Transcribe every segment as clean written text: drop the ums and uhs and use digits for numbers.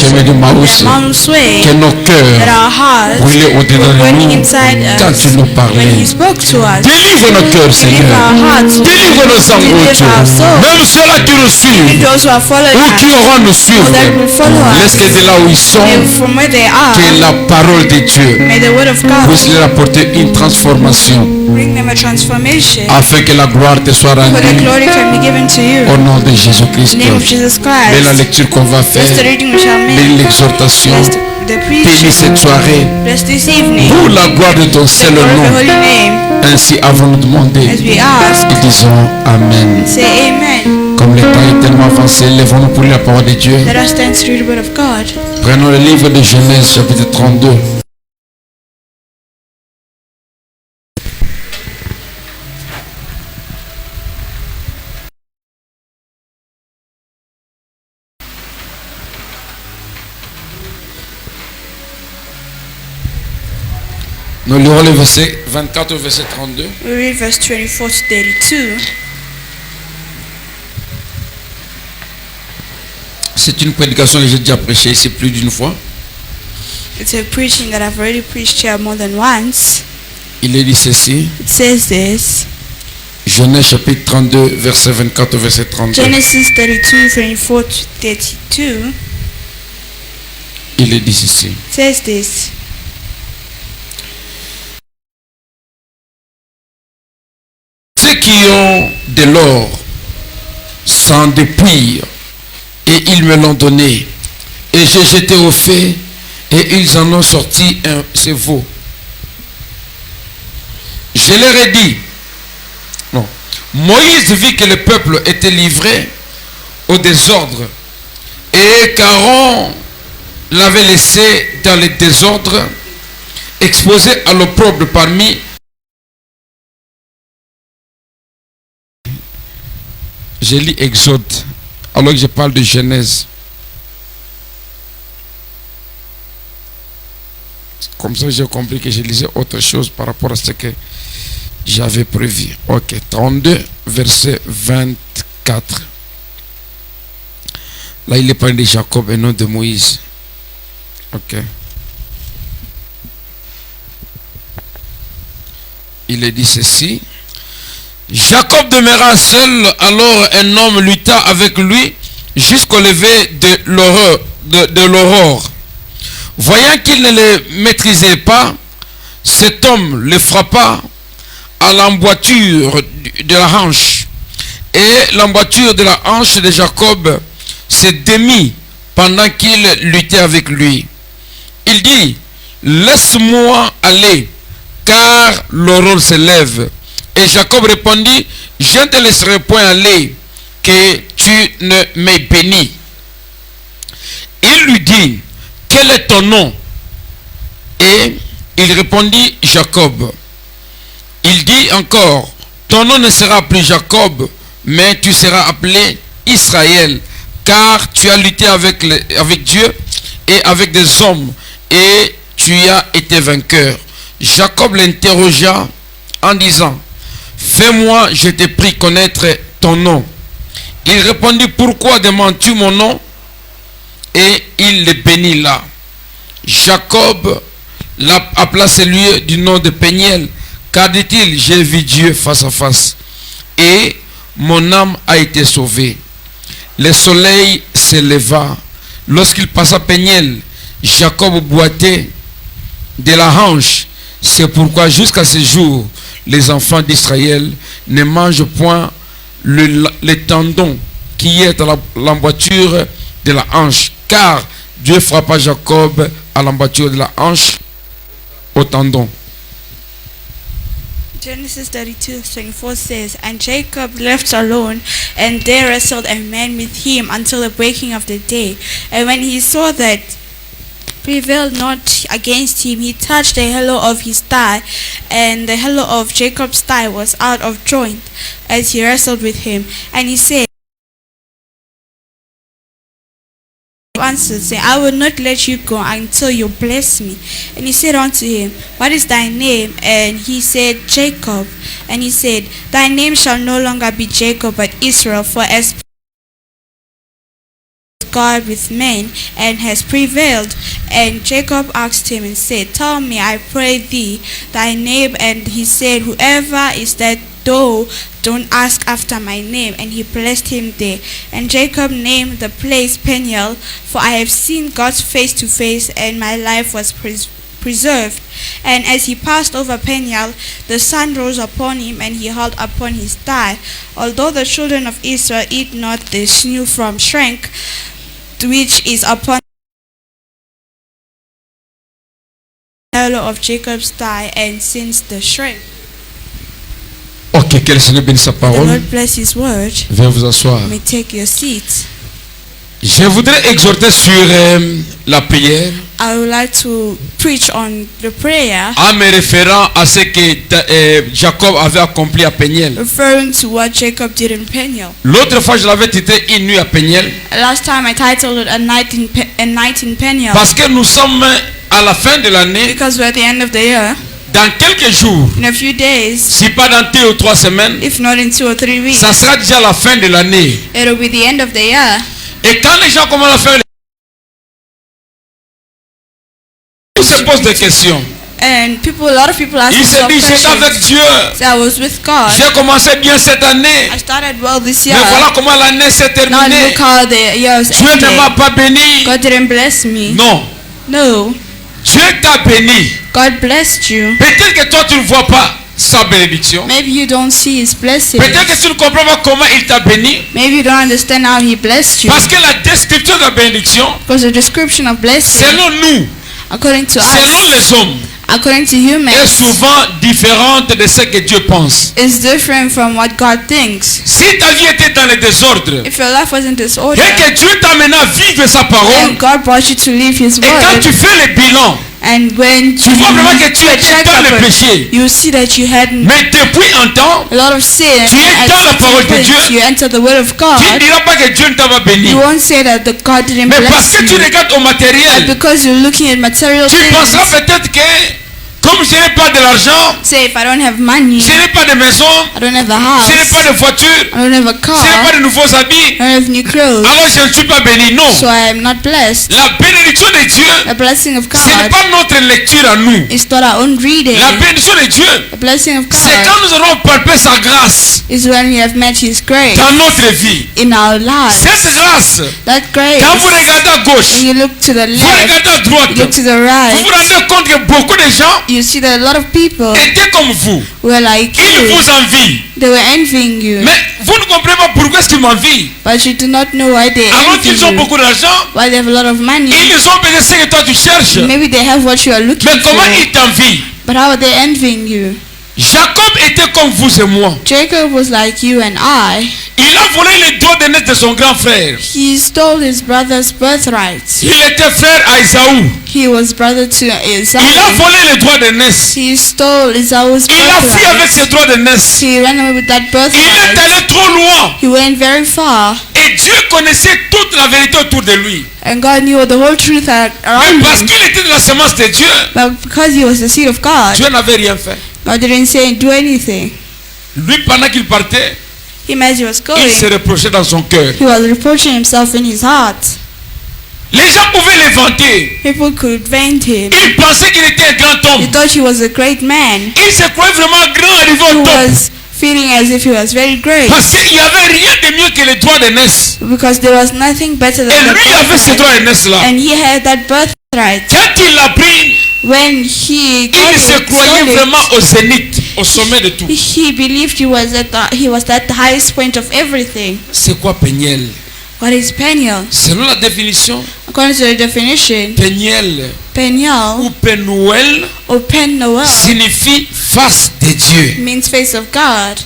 chemin de Maousse, Emmaus way, que nos that cœurs our hearts brûlaient au-dedans were de burning nous inside quand us tu nous when parlais. He spoke to us. Délivre nos cœurs, Deliver Seigneur. our hearts, Délivre nos âmes, oh deliver Dieu. our souls. Même ceux-là qui nous Even suivent those who are following ou qui us, auront nous suivre, or that will follow laisse us, que de là où ils sont, may from where they are, que la parole de Dieu may the word of God puisse leur apporter une transformation bring them a transformation, afin que la gloire te soit so the rendue glory can be given to you. au nom de In Jésus-Christ. the name of Jesus Mais la Christ. lecture qu'on va Bless the faire, reading we shall mais make. l'exhortation, Bless the bénis preaching. cette soirée Bless this evening. pour la gloire de ton The seul glory of the nom. holy name. Ainsi avons-nous demandé As we ask, et disons Amen. say amen. Comme le temps est tellement avancé, lèvons-nous pour lire la parole de Dieu. Let us stand to read the word of God. Prenons le livre de Genèse chapitre 32. Nous lirons le verset 24 au verset 32. We read verse 24 to 32. C'est une prédication que j'ai déjà prêchée ici plus d'une fois. It's a preaching that I've already preached here more than once. Il est dit ceci. It says this. Genèse chapitre 32, verset 24 au verset 32. Genesis 32, 24 to 32. Il est dit ceci. It says this. Ceux qui ont de l'or s'en dépouillent et ils me l'ont donné. Et j'ai jeté au feu et ils en ont sorti un cerveau. Je leur ai dit, non, Moïse vit que le peuple était livré au désordre et qu'Aaron l'avait laissé dans le désordre, exposé à l'opprobre parmi je lis Exode alors que je parle de Genèse. Comme ça, j'ai compris que je lisais autre chose par rapport à ce que j'avais prévu. Ok, 32, verset 24. Là, il est parlé de Jacob et non de Moïse. Ok. Il est dit ceci. Jacob demeura seul, alors un homme lutta avec lui jusqu'au lever de l'aurore. Voyant qu'il ne le maîtrisait pas, cet homme le frappa à l'emboîture de la hanche. Et l'emboîture de la hanche de Jacob se démit pendant qu'il luttait avec lui. Il dit, laisse-moi aller, car l'aurore se lève. Et Jacob répondit, je ne te laisserai point aller, que tu ne m'aies béni. Il lui dit, quel est ton nom? Et il répondit, Jacob. Il dit encore, ton nom ne sera plus Jacob, mais tu seras appelé Israël, car tu as lutté avec Dieu et avec des hommes, et tu as été vainqueur. Jacob l'interrogea en disant, fais-moi, je t'ai pris connaître ton nom. Il répondit, pourquoi demandes-tu mon nom? Et il le bénit là. Jacob appela ce lieu du nom de Péniel, car dit-il, j'ai vu Dieu face à face, et mon âme a été sauvée. Le soleil s'éleva. Lorsqu'il passa Péniel, Jacob boitait de la hanche. C'est pourquoi jusqu'à ce jour, les enfants d'Israël ne mangent point le tendon qui est à l'emboîture de la hanche, car Dieu frappa Jacob à l'emboîture de la hanche au tendon. Genesis 32:24 says, and Jacob left alone, and there wrestled a man with him until the breaking of the day. And when he saw that prevailed not against him, he touched the hollow of his thigh, and the hollow of Jacob's thigh was out of joint as he wrestled with him. And he said, answered, saying, I will not let you go until you bless me. And he said unto him, what is thy name? And he said, Jacob. And he said, thy name shall no longer be Jacob, but Israel, for as God with men, and has prevailed. And Jacob asked him and said, Tell me, I pray thee, thy name. And he said, Whoever is that thou don't ask after my name. And he blessed him there. And Jacob named the place Peniel, for I have seen God's face to face, and my life was preserved. And as he passed over Peniel, the sun rose upon him, and he held upon his thigh. Although the children of Israel eat not the sinew from shrink, which is upon the hollow of Jacob's thigh, and since the shrink. Ok, que le Seigneur bénisse sa The parole. Lord bless his word. Viens vous asseoir. You may take your seats. Je voudrais exhorter sur la prière I would like to preach on the prayer, en me référant à ce que Jacob avait accompli à Peniel. referring to what Jacob did in Peniel. L'autre fois, je l'avais titré Une nuit à Peniel Last time I titled it A Night in Peniel, parce que nous sommes à la fin de l'année. because we're at the end of the year. Dans quelques jours, In a few days, si pas dans 2 ou 3 semaines, if not in 2 or 3 weeks, ça sera déjà la fin de l'année. it'll be the end of the year. Et quand les gens commencent à faire, ils se posent des questions. And a lot of people ask Ils se themselves disent, j'étais avec questions. Dieu. So I was with God. J'ai commencé bien cette année. I started well this Mais year. voilà comment l'année s'est Now terminée. look how the year is Dieu ne m'a ended. pas béni. God didn't bless me. Non. No. Dieu t'a béni. God blessed you. Peut-être que toi tu ne vois pas sa bénédiction. Maybe you don't see his blessing. Peut-être que tu ne comprends pas comment il t'a béni. Maybe you don't understand how he blessed you. Parce que la description de la bénédiction, Because the description of blessing, selon nous, according to selon us, les hommes, according to est humans, souvent différente de ce que Dieu pense. is different from what God thinks. Si ta vie était dans le désordre If your life was in disorder, et que Dieu t'a amené à vivre sa parole, and God brought you to live his et quand word, tu fais le bilan, and when tu vois vraiment que tu do a étais dans le checkup, péché. you see that you had Mais depuis un temps, a lot of sin, and tu es at dans la some parole de point Dieu. you enter the word of tu ne God. diras pas que Dieu ne t'a pas béni. You won't say that the God didn't Mais parce bless que tu you, regardes au but matériel, because you're looking at material tu penseras things. peut-être que comme je n'ai pas de l'argent, Say, if I don't have money, je n'ai pas de maison, I don't have a house, je n'ai pas de voiture, I don't have a je n'ai pas car, de nouveaux habits, I don't have new clothes, alors je ne suis pas béni. Non. so I am not blessed. La bénédiction de Dieu, The blessing of ce n'est God pas notre lecture à nous. is not our own reading. La bénédiction de Dieu, The blessing of c'est God quand nous aurons palpé sa grâce is when we have met his grace dans notre vie. in our lives. Cette grâce, That grace, quand vous regardez à gauche, when you look to the vous left, regardez à droite, you look to the vous right, vous rendez compte que beaucoup de gens you see that a lot of people étaient comme vous. were like Ils you. vous envient. They were envying you, Mais vous ne comprenez pas pourquoi est-ce qu'ils m'envient. but you do not know why they Alors envy qu'ils ont you. beaucoup d'argent, Why they have a lot of money. ils ont peut-être ce que toi tu cherches. Maybe they have what you are looking Mais comment for. ils t'envient? But how are they envying you? Jacob était comme vous et moi. Jacob was like you and I. Il a volé les droits de naissance de son grand frère. He stole his brother's birthright. Il était frère à Isaou. He was brother to Esau. Il a volé les droits de naissance. He stole Esau's Il a fui avec birthright. ses droits de naissance. He ran away with that Il est birthright. allé trop loin. He went very far. Et Dieu connaissait toute la vérité autour de lui. And God knew the whole truth Mais around parce him. qu'il était de la semence de Dieu, But because he was the seed of God, Dieu n'avait rien fait. God didn't say do anything. Lui, pendant qu'il partait, Him as he was il se going, reprochait dans son cœur. he was reproaching himself in his heart. Les gens pouvaient les vanter. People could vent him. Ils pensaient qu'il était un grand He homme. thought he was a great man. Il se croyait vraiment grand, arrivé He au top. was feeling as if he was very great. Parce qu'il n'y avait rien de mieux que les droits de naissance. Because there was nothing better Et than the lui avait ces birthright. droits de naissance là. And he had that birthright. Quand il l'a pris, When he got il se it, croyait sold it, vraiment au zénith, au sommet de tout. he believed he was at the highest point of everything. C'est quoi Peniel? What is Peniel? Selon la définition, According to the definition, Peniel Peniel ou Penuel or Penuel signifie face de Dieu. means face of God.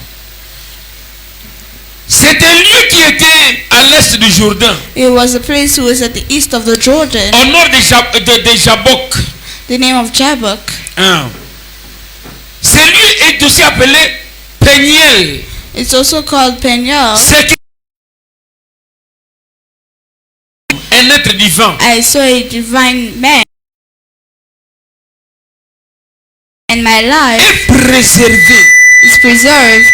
C'est un lieu qui était à l'est du Jourdain, It was a place who was at the east of the Jordan, au nord de Jabok. the name of Jabbok. Hein. Ce lieu est aussi appelé Peniel. It's also called Peniel. C'est un être divin. I saw a divine man, and my life Est préservé. is preserved.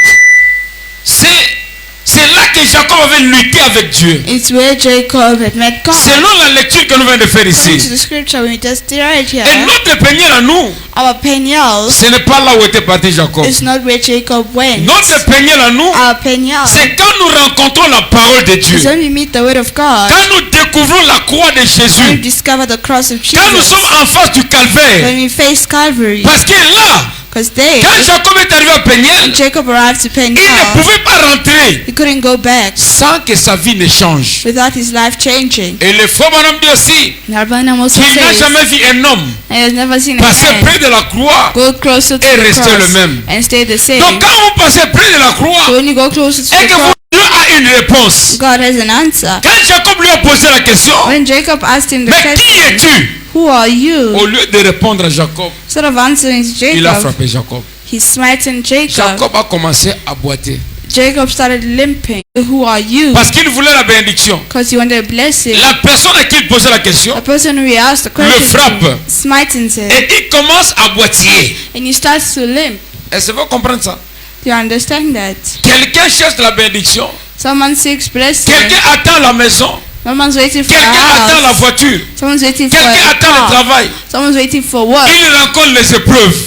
C'est là que que Jacob avait lutté avec Dieu. It's where Jacob had met God. Selon la lecture que nous venons de faire According to ici. the scripture we just read here, Et notre Peniel à nous, our Peniel ce n'est pas là où était parti Jacob. is not where Jacob went. Notre Peniel à nous, Our Peniel c'est quand nous rencontrons la parole de Dieu. is when we meet the word of God. Quand nous découvrons la croix de When we Jésus. discover the cross of Quand nous Jesus. sommes en face du calvaire. When we face Calvary. Parce que là, Because there, quand Jacob est arrivé à Peniel, Jacob arrived to il ne Peniel. pouvait pas rentrer He couldn't go back sans que sa vie ne change. without his life changing. Et le frère Branham dit aussi Narbonne also qu'il n'a says jamais vu un homme he has never seen a passer man près de la croix. go closer to et the rester le cross même. and stay the same. Donc quand vous passez près de la croix So when you go closer to et the que cross, Dieu a une réponse. God has an answer. Quand Jacob lui a posé la question, When Jacob asked him the mais qui question, es-tu? who are you? Au lieu de répondre à Jacob, Instead of answering to il a Jacob, frappé Jacob. he smited Jacob. Jacob a commencé à boiter. Jacob started limping. Who are you? Parce qu'il voulait la bénédiction. Because he wanted a blessing. La personne à qui il posait la question, The person who he asked the question frappe. to smitens him. et il commence à boitiller. And he starts to limp. Est-ce que vous comprenez ça? Do you understand that? Quelqu'un cherche la bénédiction. Someone seeks blessing. Quelqu'un attend la maison. Someone's waiting for a Quelqu'un attend la house. voiture. Someone's waiting for Quelqu'un a attend le car. travail. Someone's waiting for work. Il rencontre les épreuves.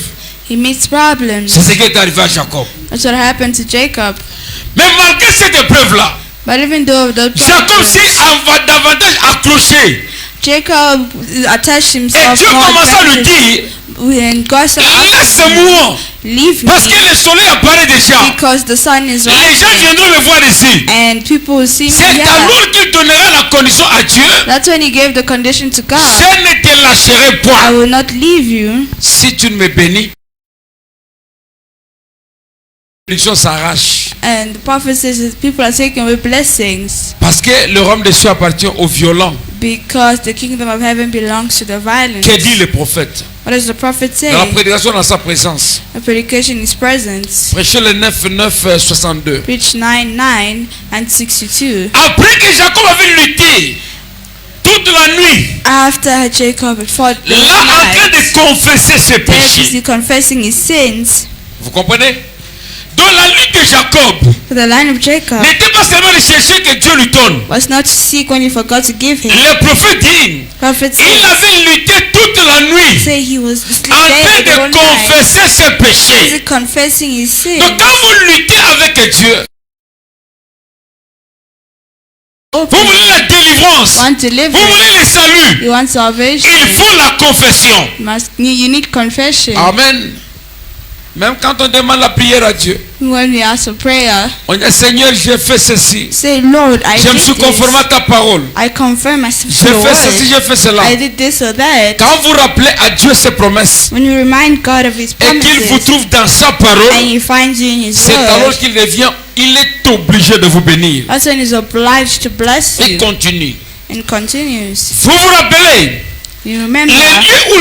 He meets problems. C'est ce qui est arrivé à Jacob. That's what happened to Jacob. Mais malgré cette épreuve-là, But even though the Jacob s'est davantage accroché. Jacob attached Et himself Dieu more commença à lui advantage. dire, When God said, laisse-moi. leave Parce que me, le soleil apparaît déjà. because the sun is Les gens rising viendront le voir ici. and people will see me C'est here. alors qu'il donnera la condition à Dieu. That's when he gave the condition to God. Je ne te lâcherai I point. will not leave you. Si tu ne me bénis, la bénédiction s'arrache. And the prophet says that people are taking away blessings Parce que le royaume des cieux appartient aux violents. because the kingdom of heaven belongs to the violent. Que dit le prophète? What does the prophet say? Dans la prédication, dans sa présence. A predication is presence. Prêchez le 9-9-62. Preach 9:9 and 62. Après que Jacob avait lutté toute la nuit, After Jacob had fought the là en train night, de confesser ses there péchés. is confessing his sins. Vous comprenez? Donc la lutte de Jacob So the line of Jacob n'était pas seulement de chercher que Dieu lui donne. was not to seek when he forgot to give him. Le prophète dit, Prophet il says, avait lutté toute la nuit say he was en train dead all de night. confesser ses péchés. Is confessing his sins. Donc quand vous luttez avec Dieu, vous voulez la délivrance, Want vous deliverance. voulez le salut, You want salvation. il faut la confession. You need confession. Amen. Même quand on demande la prière à Dieu, When we ask for prayer, on dit Seigneur, j'ai fait ceci. say, Lord, I Je me did suis conformé this. à ta parole. I confirm myself to J'ai your fait ceci, word. j'ai fait cela. I did this or that. Quand vous rappelez à Dieu ses promesses When you remind God of his et qu'il vous promises trouve dans sa parole, and he finds you in his c'est alors word, qu'il devient, il est obligé de vous bénir. that's when he's obliged to bless Il you continue. and continues. Vous vous rappelez, You remember les lieux où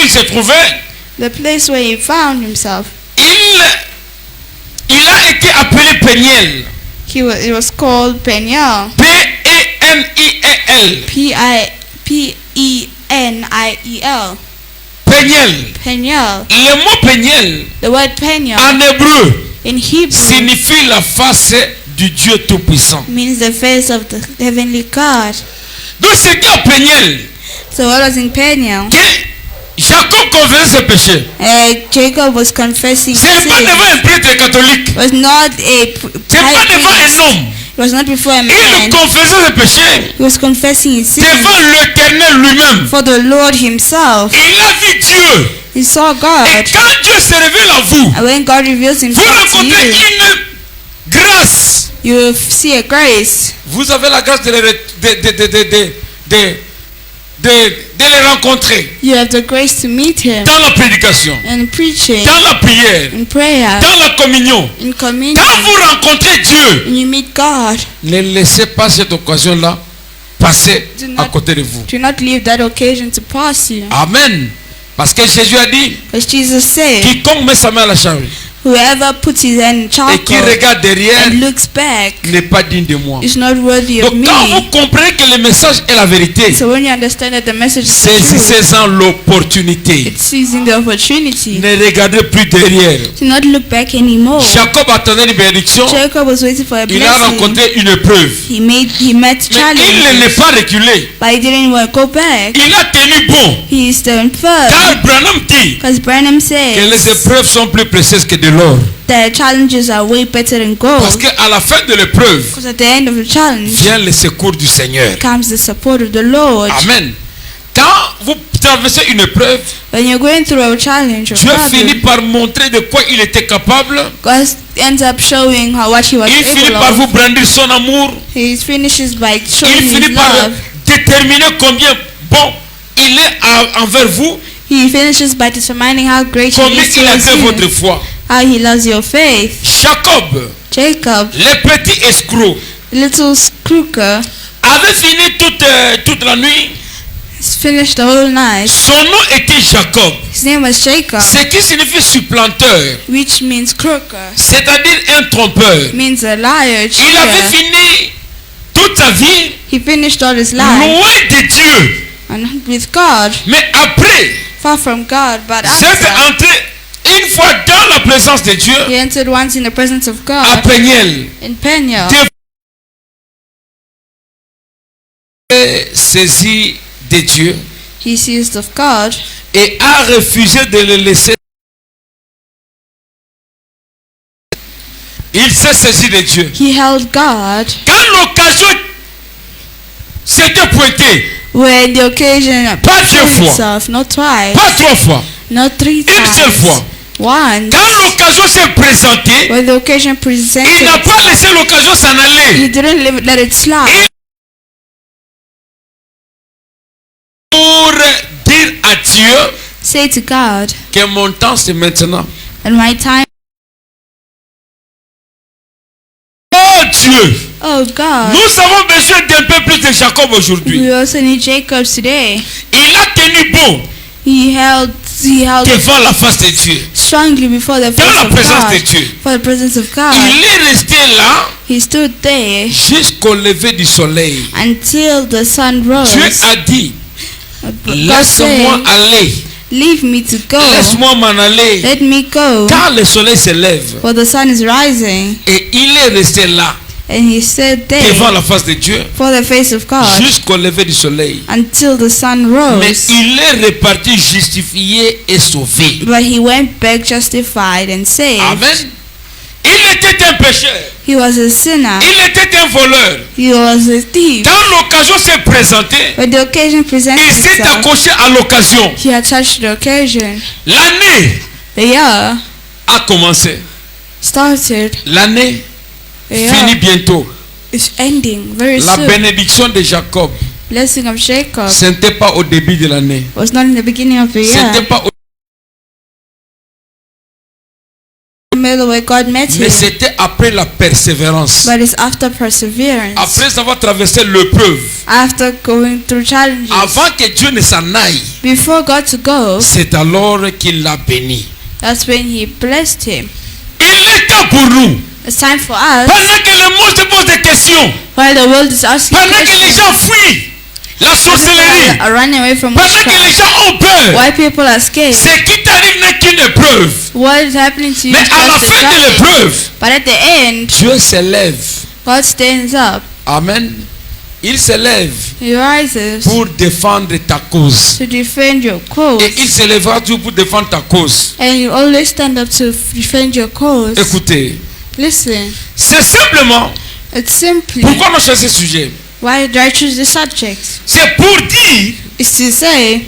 il se trouvait, the place where he found himself. il a été appelé Peniel. It was called Peniel. P-E-N-I-E-L. P-I-P-E-N-I-E-L. Peniel. Peniel. Le mot Peniel The word Peniel en hébreu in Hebrew signifie la face du Dieu Tout-Puissant. means the face of the heavenly God. Donc c'était à Peniel So what was in Peniel? que Jacob confessait ses péchés. Jacob was confessing Ce n'est pas sin. devant un prêtre catholique. It was not a Ce n'est pas high devant priest. un homme. It was not before a Il man. confessait ses péchés He was confessing his sin devant l'Éternel lui-même. for the Lord himself. Il a vu Dieu. He saw Et God. quand Dieu se révèle à vous, And when God reveals vous himself to rencontrez you, une grâce. you see a grace. Vous avez la grâce de les rencontrer You have the grace to meet him dans la prédication, in preaching, dans la prière, in prayer, dans la communion. in communion. Quand vous rencontrez Dieu, When you meet God, ne laissez pas cette occasion-là passer Do à not- côté de vous. do not leave that occasion to pass you. Amen. Parce que Jésus a dit, As Jesus said, quiconque met sa main à la charrue Whoever puts his hand in et qui charcoal regarde derrière and looks back n'est pas digne de moi. is not worthy of Donc quand vous me. comprenez que le message est la vérité, So when you understand that the message is the truth, saisissez-en l'opportunité. it's seizing the opportunity. Ne regardez plus derrière. To not look back anymore. Jacob attendait une bénédiction. Jacob was waiting for a Il a blessing. rencontré une épreuve. He met Mais il n'est challenges, pas reculé. but he didn't want to go back. Il a tenu bon. He stood firm. Car Branham dit Because Branham que les says épreuves sont plus précieuses que de l'or. that challenges are way better than Parce gold. qu'à la fin de l'épreuve, Because at the end of the challenge vient le secours du Seigneur. comes the support of the Lord. Amen. Quand vous traversez une épreuve, When you're going through a challenge or Dieu finit problem, par montrer de quoi il était capable. God ends up showing what he was Il finit able par of. vous brandir son amour. He finishes by Il showing his finit par love. déterminer combien bon il est envers vous, He finishes by determining how great he combien is il a fait towards votre you, foi. how he loves your faith. Jacob, Jacob, le petit escroc, little croaker, avait fini toute la nuit. has finished the whole night. Son nom était Jacob, His name was Jacob, ce qui signifie supplanteur, which means croaker, c'est-à-dire un trompeur. means a liar, Il avait cheater. fini toute sa vie He finished all his life loin de Dieu. and with God, Mais après, far from God, but j'étais after entré une fois dans la présence de Dieu he entered once in the presence of à God Peniel. in Peniel. Dieu saisi de Dieu He seized of God et a refusé de le laisser. Il s'est saisi de Dieu. he held God Quand l'occasion s'était pointée, when the occasion Pas deux presented fois. itself, not twice, pas 3 fois, not 3 une seule times, fois. once. Quand l'occasion s'est présentée, When the occasion il presented n'a pas itself, laissé l'occasion s'en he aller. didn't let it slide. Pour dire à Dieu Say to God, que mon temps c'est maintenant. and my time, Oh Dieu, oh God, nous avons besoin d'un peu plus de Jacob aujourd'hui. we also need Jacob today. Il a tenu bon He held devant la face de Dieu, strongly before the dans face la of présence de God, Dieu. for the presence of God. Il est resté là He stood there jusqu'au lever du soleil. until the sun Dieu rose. a dit, God laisse-moi said, aller, leave me to go. laisse-moi m'en aller. Let me go, Car le soleil se lève. for the sun is rising. Et il est resté là, And he stood devant there la face de Dieu, for the face of God jusqu'au lever du soleil. until the sun Mais rose. il est reparti justifié et sauvé. But he went back justified and saved. Amen. Il était un pécheur. He was a sinner. Il était un voleur. He was a thief. Quand l'occasion s'est présentée, When the occasion presented il s'est itself, accroché à l'occasion. he attached the occasion. L'année The year a commencé. started. L'année The finit year bientôt. is ending very La soon. bénédiction de Jacob, Blessing of Jacob ce n'était pas au début de l'année. was not in the beginning of the Ce n'était year, pas au... the middle where God met Mais him, c'était après la persévérance. but it's after perseverance, Après avoir traversé l'épreuve. after going through challenges, Avant que Dieu ne s'en aille. before God to go. C'est alors qu'il l'a béni. That's when he blessed him. Il est temps pour nous. It's time for us, Pendant que le monde se pose des questions. while the world is asking Pendant que les questions, gens fuient la sorcellerie. are running away from Pendant que les witchcraft, gens ont peur. why people are scared. Ce qui t'arrive n'est qu'une épreuve. What is happening to you Mais is à la just a fin de challenge. l'épreuve, But at the end, Dieu s'élève. God stands up. Amen. Il s'élève He rises pour défendre ta cause. to defend your Et cause. il s'élèvera toujours pour défendre ta cause. And you always stand up to defend your cause. Écoutez, Listen, c'est simplement it's simply, pourquoi on a choisi ce sujet. why did I choose this subject? C'est pour dire Is to say,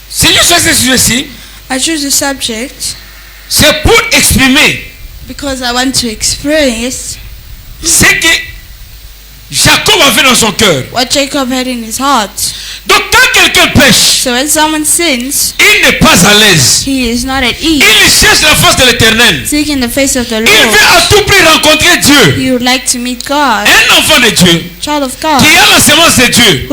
si je choisis ce sujet-ci, I choose the subject c'est pour exprimer because I want to express ce que Jacob avait dans son cœur. what Jacob had in his heart. Donc quand quelqu'un pêche, So when someone sins, il n'est pas à l'aise. he is not at Il ease, cherche la face de l'Éternel. seeking the face of the Il veut Lord. à tout prix rencontrer Dieu. He would like to meet God, Un enfant de Dieu child of God, qui a la semence de Dieu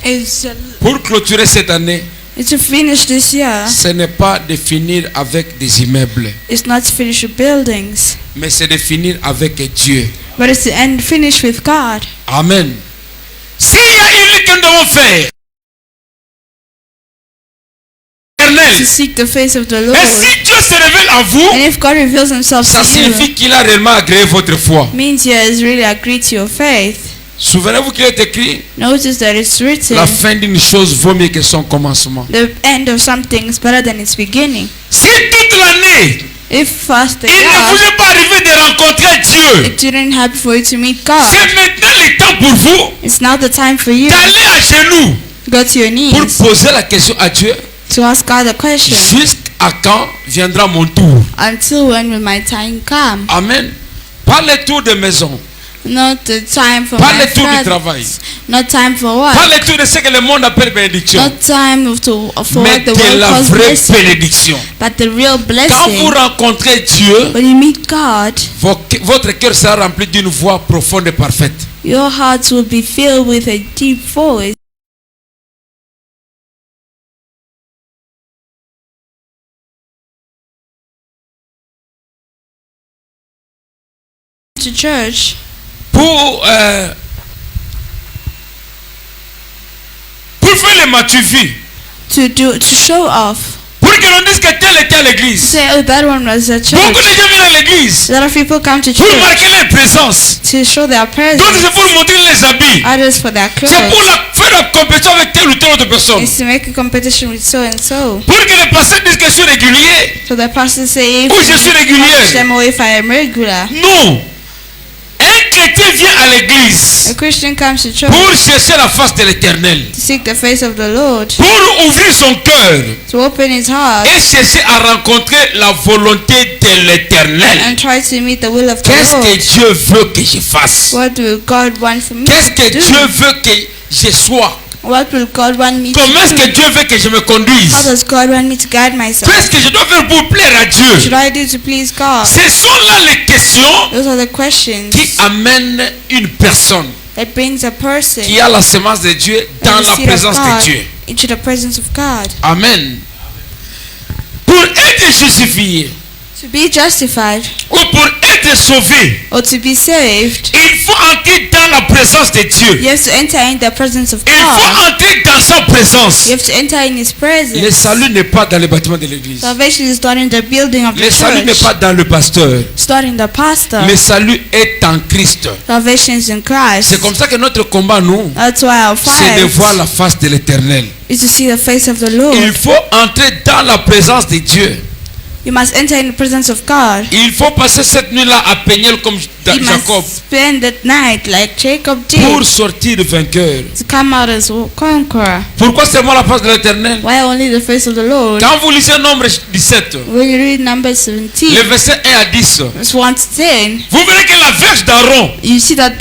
is Pour clôturer cette année, to finish this year. ce n'est pas de finir avec des immeubles, It's not to finish with buildings, mais c'est de finir avec Dieu. but it's to end finish with God. Amen. S'il y a une lutte que nous devons faire, To seek the face of the Lord. et si Dieu se révèle à vous, And if God reveals himself ça to you, signifie qu'il a réellement agréé votre foi. means he has really agreed to your faith. Souvenez-vous qu'il est écrit, Notice that it's written, la fin d'une chose vaut mieux que son commencement. the end of something is better than its beginning. Si toute l'année, If first the il ne vous year, est pas arrivé de rencontrer Dieu, it didn't happen for you to meet God, c'est maintenant le temps pour vous it's now the time for you d'aller à genoux go to your pour knees poser la question à Dieu. to ask God the question, Jusqu'à quand viendra mon tour? until when will my time come? Amen. Pas le tour de maison, Not the time for pas my le tour du friends, travail, not time for pas what, le tour de ce que le monde appelle bénédiction, not time for mais what the de world la calls vraie blessing, bénédiction. but the real Quand vous blessing. rencontrez Dieu, When you meet God, votre cœur sera rempli d'une voix profonde et parfaite. your hearts will be filled with a deep voice. To church Pour faire le matu-vu, to show off. pour que l'on dise que tel était à l'église. Say, oh, that one was at Beaucoup de church. gens viennent à l'église A lot of people come to pour church marquer leur présence. to show their D'autres presence. c'est pour montrer les habits. Others for their C'est pour clothes. faire la compétition avec telle ou telle autre personne. It's to make a competition with so and so. Pour que les pasteurs disent que je suis régulier So the pastor say, if ou je suis I régulière. them or if I am regular. Non. Un chrétien vient à l'église A Christian comes to church pour chercher la face de l'éternel, to seek the face of the Lord, pour ouvrir son cœur to open his heart et chercher à rencontrer la volonté de l'éternel. and try to meet the will of the Qu'est-ce que Lord. Dieu veut que je fasse? What will God want for me Qu'est-ce que to Dieu do? veut que je sois? What will God want me to Comment est-ce do? que Dieu veut que je me How conduise? does God want me to guide myself? Qu'est-ce que je dois faire pour plaire à Should Dieu? I do to please God? Ce sont là les questions Those are the questions qui amènent une personne that brings a person qui a la semence de Dieu dans and the la seed of présence de God Dieu. into the presence of God. Amen. Pour être justifié To be justified ou pour être sauvé, or to be saved, il faut entrer dans la présence de Dieu. you have to enter in the presence of Il faut God. entrer dans sa présence. You have to enter in His Le presence. salut n'est pas dans le bâtiment de l'église. Salvation is not in the building of Le the salut n'est church. pas dans le pasteur. It's not in the pastor. Le salut est en Christ. Salvation is in Christ. C'est comme ça que notre combat, nous, That's why our c'est de voir fight la face de l'éternel. is to see the face of the Il Lord. faut entrer dans la présence de Dieu. You must enter in the presence of God. Il faut passer cette nuit-là à Peniel comme You Jacob must spend that night like Jacob pour did sortir vainqueur. to come out as a conqueror. Pourquoi seulement la face de l'éternel? Why only the face of the Lord? Quand vous lisez Nombre 17, When you read Numbers 17, le verset 1 à 10, verse 1 to 10, vous verrez que la verge d'Aaron, you see that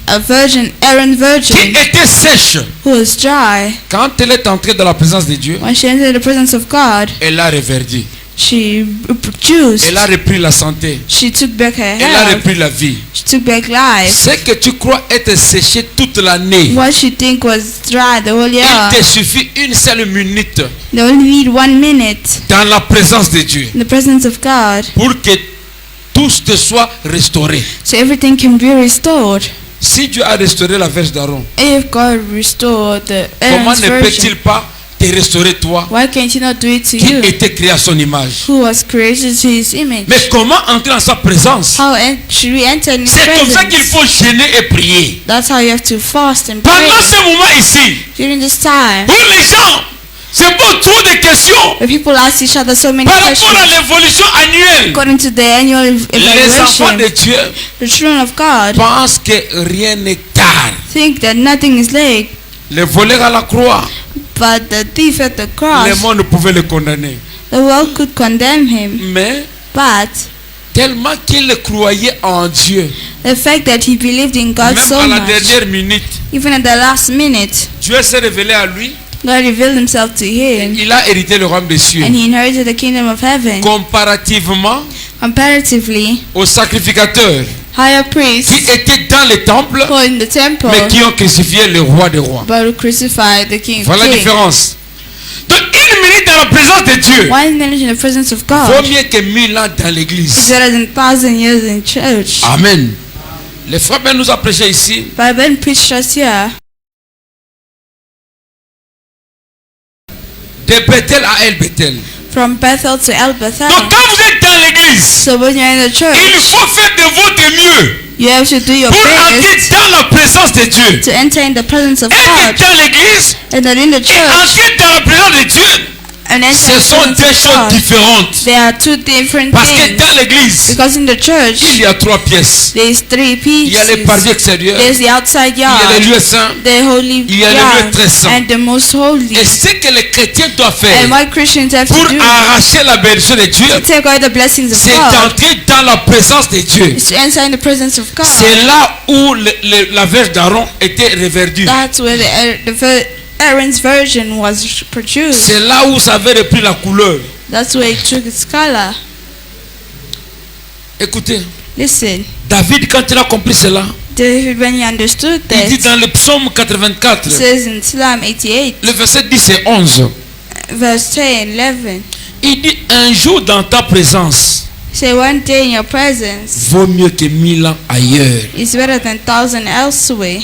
a virgin, Aaron qui virgin, était sèche, who was dry, quand elle est entrée dans la présence de Dieu, when she entered the presence of God, elle a reverdi. she produced. Elle a repris la santé. She took back her Elle a health. repris la vie. She took back life. Ce que tu crois être séché toute l'année, What you think was dry the whole year, il te suffit une seule minute they only need 1 minute dans la présence de Dieu in the presence of God, pour que tout te soit restauré. so everything can be restored. Si Dieu a restauré la verge d'Aaron, If God restored the comment Aaron's ne virgin, peut-il pas te restaurer toi why can't He not do it to qui you, était créé à son image? who was created to His image? Mais comment entrer dans sa présence? Should we enter in His C'est comme ça qu'il presence? faut jeûner et prier. That's how you have to fast and Pendant pray ce moment ici, during this time. où les gens se posent trop de questions Where people ask each other so many par rapport questions à l'évolution annuelle, according to the annual les enfants evaluation. de Dieu The children of God pensent que rien n'est tard. think that nothing is late, Le voleur à la croix, but the thief at the le cross, monde pouvait le condamner. the world could condemn him. Mais But tellement qu'il croyait en Dieu, the fact that he believed in God même so à la much, dernière minute, even at the last minute, Dieu s'est révélé à lui. God revealed himself to him Il a hérité le royaume des cieux. and he inherited the kingdom of heaven. Comparativement Comparatively au sacrificateur higher priests qui étaient dans le temple, who are in the temple, mais qui ont crucifié le roi des rois. but who crucified the King of Voilà la Kings. différence. Donc, une minute dans la présence de Dieu 1 minute in the presence of vaut God mieux que 1000 ans dans is l'église. better than 1,000 years in church. Amen. Le frère Ben nous a prêché ici. But Ben preached us here De Bethel à El Bethel. from Bethel to El Bethel. Donc quand vous êtes dans l'église, So when you're in the il church, faut faire de votre mieux you have to do your pour entrer best dans la présence de Dieu. to enter in the presence of Être God. dans l'église And then in the et church, entrer dans la présence de Dieu, and enter ce in the sont presence deux of choses God. différentes. There are two different Parce que things. dans l'église, Because in the church, il y a 3 pièces. there's 3 Il y a les pieces. parvis extérieurs, There's the outside il y a les yard, lieux saints. the holy Il y a le yard, lieu très saint. and the most holy. Et ce que les chrétiens doivent faire And what Christians have pour to do arracher la bénédiction de Dieu, to take away the blessings of c'est God d'entrer dans la présence de Dieu. is to enter in the presence of God. C'est là où la verge d'Aaron était reverdue. That's where Aaron's virgin was produced. C'est là où ça avait repris la couleur. That's where it took its color. Écoutez, Listen, David, quand il a compris cela, David, when he understood il dit that, dans le psaume 84, it says in Psalm 88, le verset 10 et 11, verse 10, 11, il dit un jour dans ta présence say one day in your presence vaut mieux que 1000 ans ailleurs. is better than 1,000 elsewhere.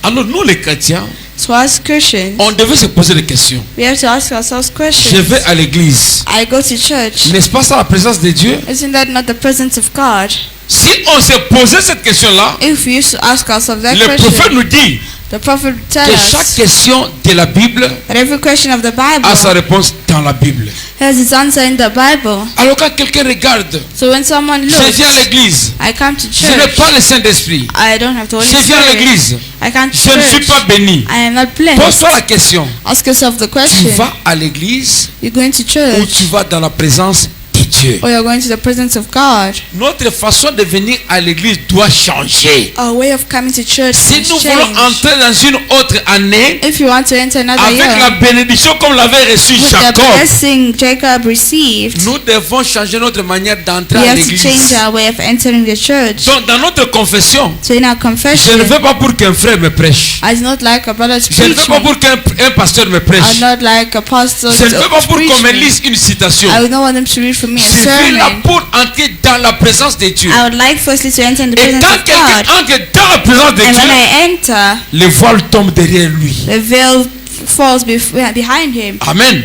Alors nous les chrétiens, So as Christians, on devait se poser des questions. we have to ask ourselves Je questions. vais à l'église. I go to church. N'est-ce pas ça la présence de Dieu? Isn't that not the presence of God? Si on se posait cette question-là, If we used to ask ourselves that le prophète question, nous dit the prophet would tell que chaque us question de la Bible that every question of the Bible a sa réponse dans la Bible. has its answer in the Bible. Alors quand quelqu'un regarde, So when someone je looks, viens à l'église, I come to je n'ai church. pas le Saint-Esprit. I don't have the Holy Je viens à Spirit. l'église, I come to je ne suis church. pas béni. I am not blessed. Pose-toi la question, Ask yourself the tu question. vas à l'église You're going to ou church tu vas dans la présence de Dieu? or you're going to the presence of God. Notre façon de venir à l'église doit changer. Our way of coming to church Si must nous voulons change. entrer dans une autre année If you want to enter another avec la year bénédiction comme l'avait reçu with the Jacob, blessing Jacob received, nous devons changer notre manière d'entrer we à have to change l'église. our way of entering the church. Donc dans notre confession, So in our je ne confession, veux pas pour qu'un frère me prêche. I do not like a brother to Je ne preach veux pas me. pour qu'un pasteur me I prêche. do not like a pastor Je ne veux pas to pour preach qu'on me me. lise une citation. I would not want them to read for me Je a suis là sermon. pour entrer dans la présence de Dieu. I would like firstly to enter in the Et presence quand of quelqu'un God. entre dans la présence de And when Dieu, I enter, le voile tombe derrière lui. the veil falls behind him. Amen.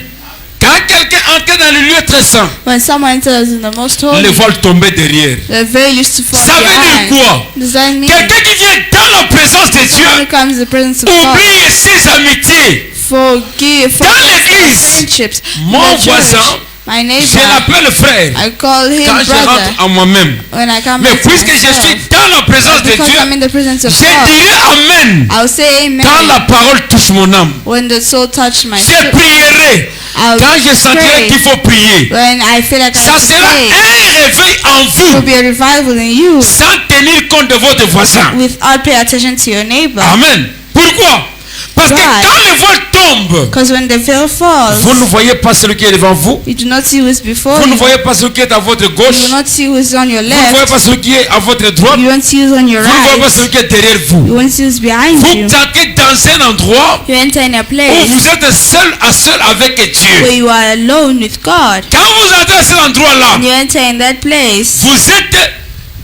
Quand quelqu'un entre dans le lieu très saint, When someone enters in the most le holy, voile tombait derrière. the veil used to fall Ça veut dire behind. quoi? Does that mean Quelqu'un qui vient dans la présence de when Dieu it comes to the presence of God, oublie ses amitiés. forgive Dans l'église, friendships? mon In the church, voisin, my je neighbor, l'appelle frère I call him quand je brother. rentre en moi-même. When I come Mais into puisque je myself, suis dans la présence de because I'm Dieu, in the presence of je God, dirai Amen I'll say amen. quand la parole touche mon âme. When the soul touched my Je spirit, prierai I'll quand je sentirai pray. qu'il faut prier. When I feel like I Ça have to sera pray, un réveil en it will vous be a revival in you sans tenir compte de votre voisin. without paying attention to your neighbor. Amen. Pourquoi? Parce que Why? quand le voile tombe, Because when the veil falls, vous ne voyez pas celui qui est devant vous. you do not see who is before Vous ne you. voyez pas celui qui est à votre gauche. You do not see who is on your Vous ne voyez left. pas celui qui est à votre droite. You don't see who's on your Vous ne voyez pas right. celui qui est derrière vous. You won't see who's behind Vous you. entrez dans un endroit You enter in a où place vous êtes seul à seul avec where Dieu. you are alone with God. Quand vous entrez à cet endroit-là, And you enter in that place, vous êtes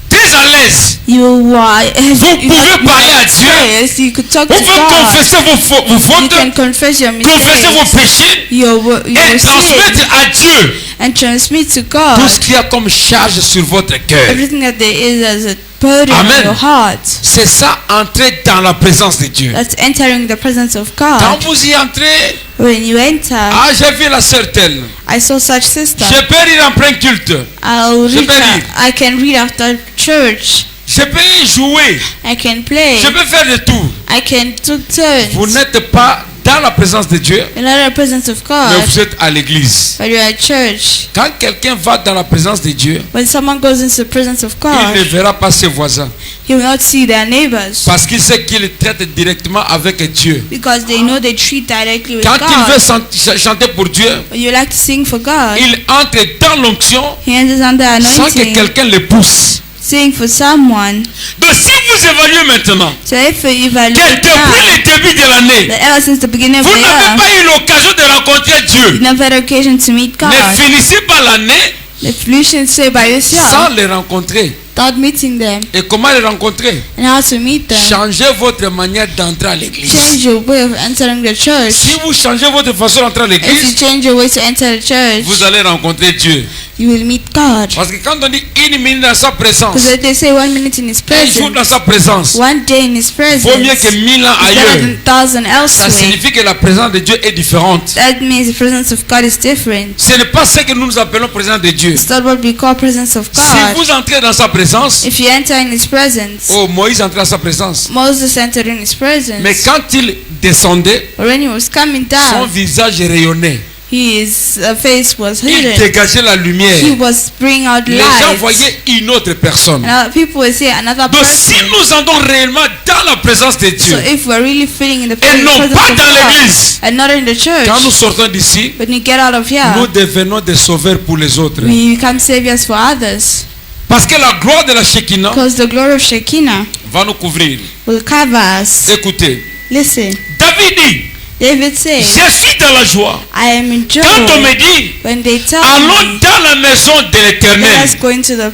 très à l'aise. you are Vous pouvez parler à Dieu. yes, you could talk Vous to pouvez God. confesser vos You fautes, can confess your confesser vos mistakes, péchés your et sin, transmettre à Dieu and transmit to tout God ce qu'il y a comme charge sur votre cœur. everything that there is as a burden Amen. in your heart. C'est ça, entrer dans la présence de Dieu. That's entering the presence of Quand God. vous y entrez, When you enter, j'ai vu la sœur telle. I saw such sister. Je peux rire en plein culte. I'll Je read peux lire. I can read after church. Je peux jouer. I can play. Je peux faire de tout. I can took turns. Vous n'êtes pas dans la présence de Dieu, You're not in the presence of mais God, vous êtes à l'église. but you're at church. Quand quelqu'un va dans la présence de Dieu, When someone goes into the presence of il ne God, verra pas ses voisins. he will not see their neighbors Parce qu'il sait qu'il traite directement avec Dieu. because they know they treat directly with Quand il veut God. chanter pour Dieu, When you like to sing for God, il entre dans l'onction he enters under sans que anointing quelqu'un le pousse. seeing for someone. Donc si vous évaluez maintenant So if you que evaluate depuis now, le début de l'année, that ever since the beginning of vous the n'avez year, pas eu l'occasion de rencontrer Dieu, you never had occasion to meet God. ne finissez pas l'année If you should say by yourself, sans les rencontrer. without meeting them, Et comment les rencontrer? and how to meet them. Changez votre manière d'entrer à l'église. Change your way of entering the church. Si vous changez votre façon d'entrer à If you l'église, change your way to enter the church, vous allez rencontrer Dieu. you will meet God. Parce que quand on dit une minute dans sa présence, Because they say 1 minute in His un jour presence, dans sa présence, one day in His presence, vaut mieux que 1000 ans is better ailleurs. than 1,000 Ça elsewhere. signifie que la présence de Dieu est différente. That means the presence of God is different. Ce n'est pas ce que nous appelons présence de Dieu. It's not what we call presence of Si God. vous entrez dans sa présence, If you enter in His presence, oh, Moïse entrait dans sa présence. Moses entered in His presence. Mais quand il descendait, But when he was coming son down, visage rayonnait. his face was Il hidden. dégageait la He lumière. was bringing out Les gens light. voyaient une autre personne. And people would say another Donc si person. nous entrons réellement dans la présence de So Dieu if we're really feeling in the et non presence pas of dans God l'église, and not in the church, quand nous sortons d'ici, when you get out of here, nous devenons des sauveurs pour les autres. we become saviors for others. Parce que la gloire de la Shekinah Because the glory of Shekinah va nous couvrir. will cover us. Écoutez, Listen, David dit, David said, je suis dans la joie. I am in joy Quand on me dit, when they tell allons me, dans la maison de let l'Éternel, us go into the